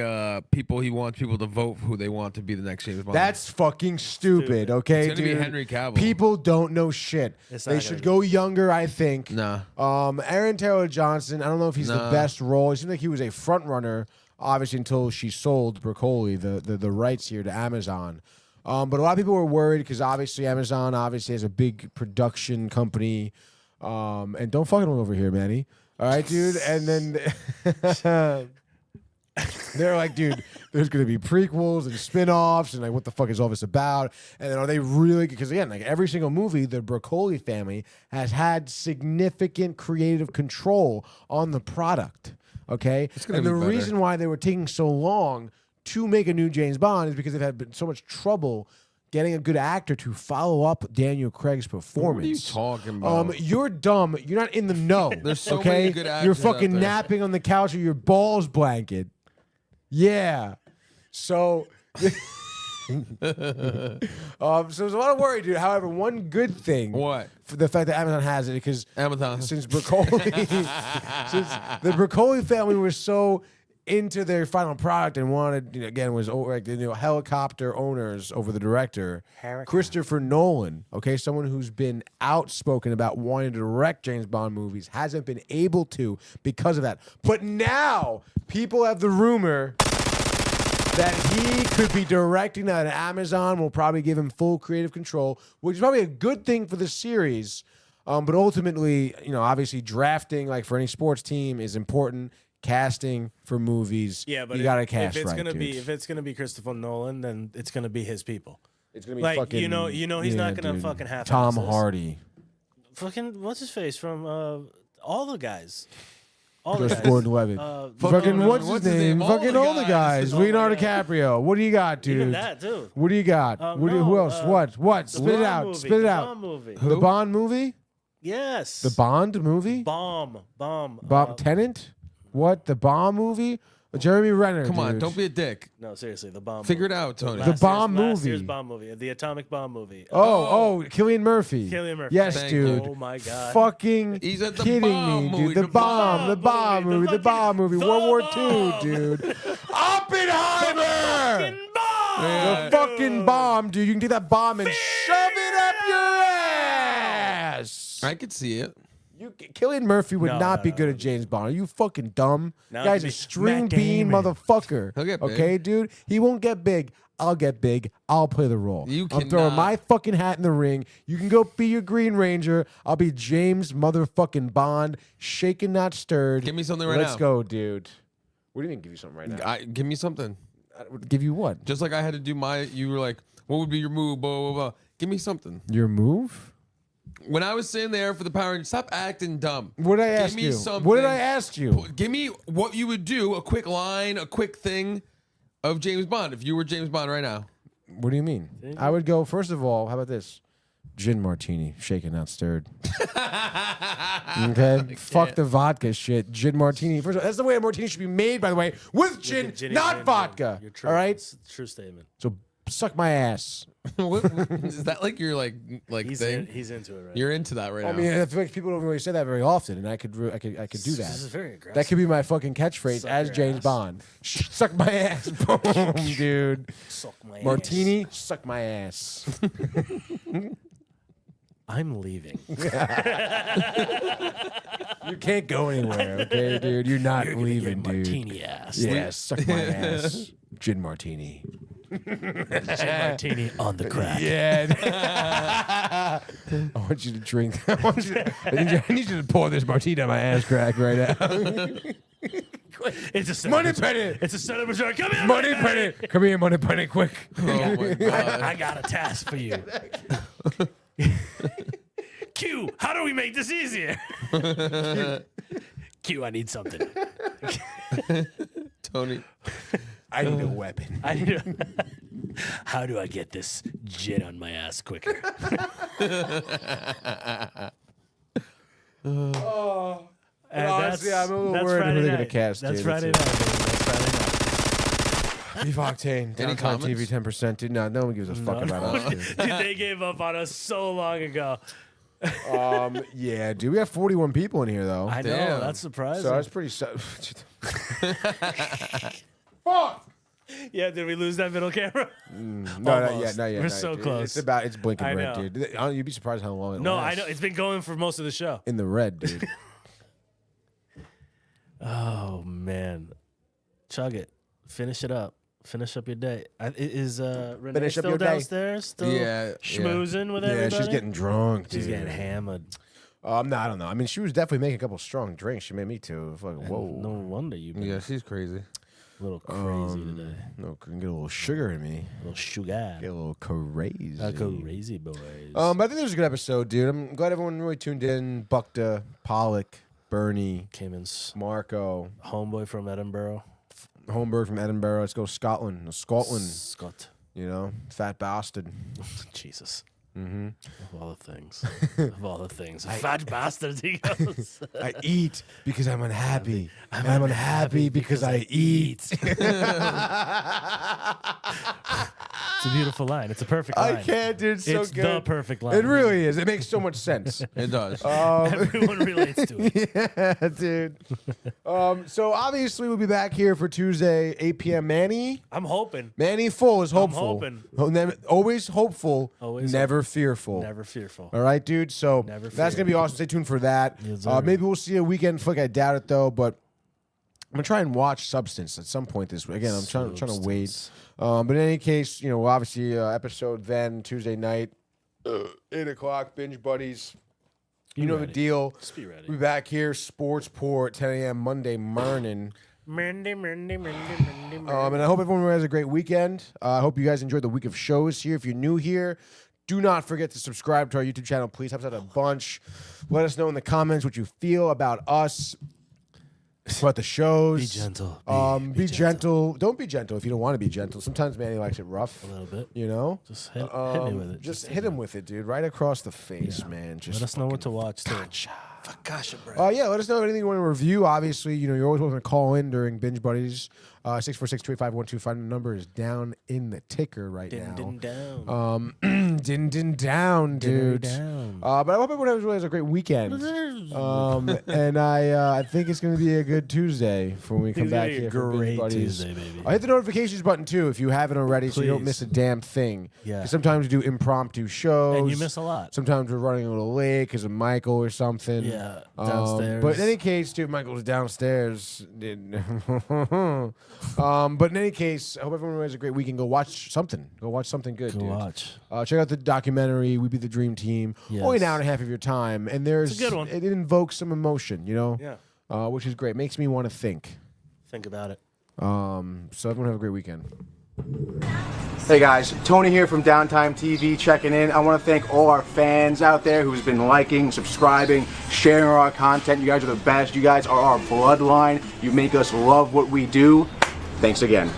people. He wants people to vote for who they want to be the next James Bond. That's fucking stupid. Okay, It's gonna dude. be Henry Cavill. People don't know shit. They should go younger, I think. Nah. Aaron Taylor Johnson. I don't know if he's the best role. It seemed like he was a front runner, obviously, until she sold Broccoli the rights here to Amazon. But a lot of people were worried because obviously Amazon obviously has a big production company. And don't fucking over here, Manny. All right, dude. And then they're like, dude, there's going to be prequels and spin-offs and like, what the fuck is all this about? And then are they really, because again, like every single movie, the Broccoli family has had significant creative control on the product. Okay. And the reason why they were taking so long to make a new James Bond is because they've had so much trouble getting a good actor to follow up Daniel Craig's performance. What are you talking about? You're dumb. You're not in the know. There's so okay? many good actors You're out fucking there. napping on the couch with your balls blanket. Yeah. So so there's a lot of worry, dude. However, one good thing. What? For the fact that Amazon has it, because Amazon. since Broccoli, since the Broccoli family was so into their final product and wanted, again, was like helicopter owners over the director, Christopher Nolan. Okay, someone who's been outspoken about wanting to direct James Bond movies, hasn't been able to because of that. But now people have the rumor that he could be directing that, and Amazon will probably give him full creative control, which is probably a good thing for the series. But ultimately, obviously drafting, like for any sports team, is important. Casting for movies, yeah, but you gotta cast if it's right, gonna dude. be if it's gonna be Christopher Nolan, then it's gonna be his people. It's gonna be like fucking, he's not gonna fucking have Tom Hardy, fucking what's his face from all the guys, all the Joseph guys. Gordon-Levitt, fucking what's his name? Fucking all the guys, Leonardo DiCaprio. What do you got, dude? Even that too. What do you got? Who else? What? Spit it out. Spit it out. The Bond movie? Yes. The Bond movie? Bomb. Tenant? What? The Bomb movie? Jeremy Renner. Come on, dude. don't be a dick. No, seriously, the bomb. Figure movie. it out, Tony. The bomb Last movie. year's bomb movie, the atomic bomb movie. Oh, Cillian Murphy. Cillian Murphy. Yes, Thank dude. Oh my god. Fucking He's at the kidding bomb me, movie, dude. The the bomb movie. the World War II, bomb. dude. Oppenheimer. Bomb. The fucking bomb, dude. You can take that bomb and shove it up your ass. I could see it. Cillian Murphy would No, not be no, good no. at James Bond. Are you fucking dumb? Now Guy's it a could be string Matt bean Damon. motherfucker. He'll get big. Okay, dude? He won't get big. I'll get big. I'll play the role. You I'm throwing cannot. my fucking hat in the ring. You can go be your Green Ranger. I'll be James motherfucking Bond. Shaken, not stirred. Give me something right Let's now. go, dude. What do you mean give you something right now? Give me something. Give you what? Just like I had to do you were like, what would be your move? Blah, blah, blah. Give me something. Your move? When I was sitting there for the Power Rangers, stop acting dumb. What did I Give ask me you? something. What did I ask you? Give me what you would do, a quick line, a quick thing of James Bond. If you were James Bond right now. What do you mean? I would go, first of all, how about this? Gin martini, shaken, not stirred. Okay? Fuck the vodka shit. Gin martini. First of all, that's the way a martini should be made, by the way, with gin, not vodka. You're true. All right? It's a true statement. So suck my ass. Is that like your like He's thing? he's into it right. You're into that right I now. mean, I feel like people don't really say that very often, and I could do This is that. very aggressive. That could be my fucking catchphrase Suck as your James ass. Bond. Suck my ass. Boom, dude. Suck my ass. Martini, suck my ass. I'm leaving. You can't go anywhere, okay, dude? You're not You're gonna leaving, get dude. martini ass. Yeah, suck my ass. Gin martini. Gin martini on the crack. Yeah. I want you to drink. I need you to pour this martini on my ass crack right now. It's a Money penny. It's a celebratory. Come here, Money penny. Come here, money penny, quick. Oh my god. I got a task for you. Q, how do we make this easier? Q, I need something. Tony. I need a weapon. How do I get this gin on my ass quicker? And honestly, I'm a little that's worried who Friday they're gonna night. cast, That's dude. Friday night. That's Baby. That's Friday night. Beef Octane. Any Downtown comments? TV 10%. Dude, no one gives a fuck about us, dude. Dude, they gave up on us so long ago. Yeah, dude. We have 41 people in here, though. I know. Damn. That's surprising. So that's pretty. Fuck! Yeah, did we lose that middle camera? No, not Almost. yet. Not yet. We're not so yet, dude. close. It's blinking I red, know. dude. You'd be surprised how long it No, lasts. I know. It's been going for most of the show. In the red, dude. Oh, man. Chug it. Finish it up. Finish up your day. Is Renee Finish up still your day. downstairs? Still Yeah, schmoozing with Yeah, everybody? she's getting drunk, dude. She's getting hammered. I don't know. I mean, she was definitely making a couple strong drinks. She made me too. Like, whoa. No wonder you've been Yeah, she's crazy. a little crazy today. No, can get a little sugar in me. A little sugar. Get a little crazy. Crazy boys. But I think it was a good episode, dude. I'm glad everyone really tuned in. Buckta, Pollock, Bernie, Came in Marco, homeboy from Edinburgh. Holmberg from Edinburgh. Let's go Scotland. Scott. You know, fat bastard. Jesus. Mm-hmm. Of all the things. Of all the things. Fat bastard, he goes. I eat because I'm unhappy. I'm unhappy because I eat. It's a beautiful line. It's a perfect line. I can't, dude. It's so It's good. the perfect line. It really is. It makes so much sense. It does. Everyone relates to it. Yeah, dude. So obviously we'll be back here for Tuesday, 8 p.m. Manny full is hopeful. hoping. Always hopeful. Always never fearful. Never fearful. All right, dude. So Never that's fear. gonna be awesome. Stay tuned for that. Yes, sir. Maybe we'll see a weekend flick. I doubt it though, but I'm gonna try and watch Substance at some point this week. Again, I'm trying to wait. But in any case, you know, obviously episode then Tuesday night, 8 o'clock. Binge buddies. You know the deal. Just be ready. We'll be back here, Sports Port, 10 a.m. Monday morning. Monday. And I hope everyone has a great weekend. I hope you guys enjoyed the week of shows here. If you're new here, do not forget to subscribe to our YouTube channel. Please help us out a bunch. Let us know in the comments what you feel about us, about the shows. Be gentle. Be gentle. Don't be gentle if you don't want to be gentle. Sometimes Manny likes it rough. A little bit. You know? Just hit me with it. Just hit him with it, dude. Right across the face, man. Just Let us know what to watch, too. Gotcha, bro. Yeah, let us know if anything you want to review. Obviously, you know, you're always welcome to call in during Binge Buddies. 646-285-1225. The number is down in the ticker right now. Down. Din down, dude. Down. But I hope everyone has a great weekend. And I think it's going to be a good Tuesday for when we come back here for Binge Great Buddies. Tuesday, baby. Hit the notifications button too if you haven't already, so you don't Please. miss a damn thing. Yeah. 'Cause sometimes we do impromptu shows. And you miss a lot. Sometimes we're running a little late because of Michael or something. Yeah, downstairs. But in any case, dude, Michael's downstairs. But in any case, I hope everyone has a great weekend. Go watch something. Go watch something good, Go dude. watch. Check out the documentary, We Be the Dream Team. Yes. Only an hour and a half of your time. And there's It's a good one. It invokes some emotion, you know? Yeah. Which is great. Makes me want to think. Think about it. So everyone have a great weekend. Hey guys, Tony here from Downtime TV checking in. I want to thank all our fans out there who's been liking, subscribing, sharing our content. You guys are the best. You guys are our bloodline. You make us love what we do. Thanks again.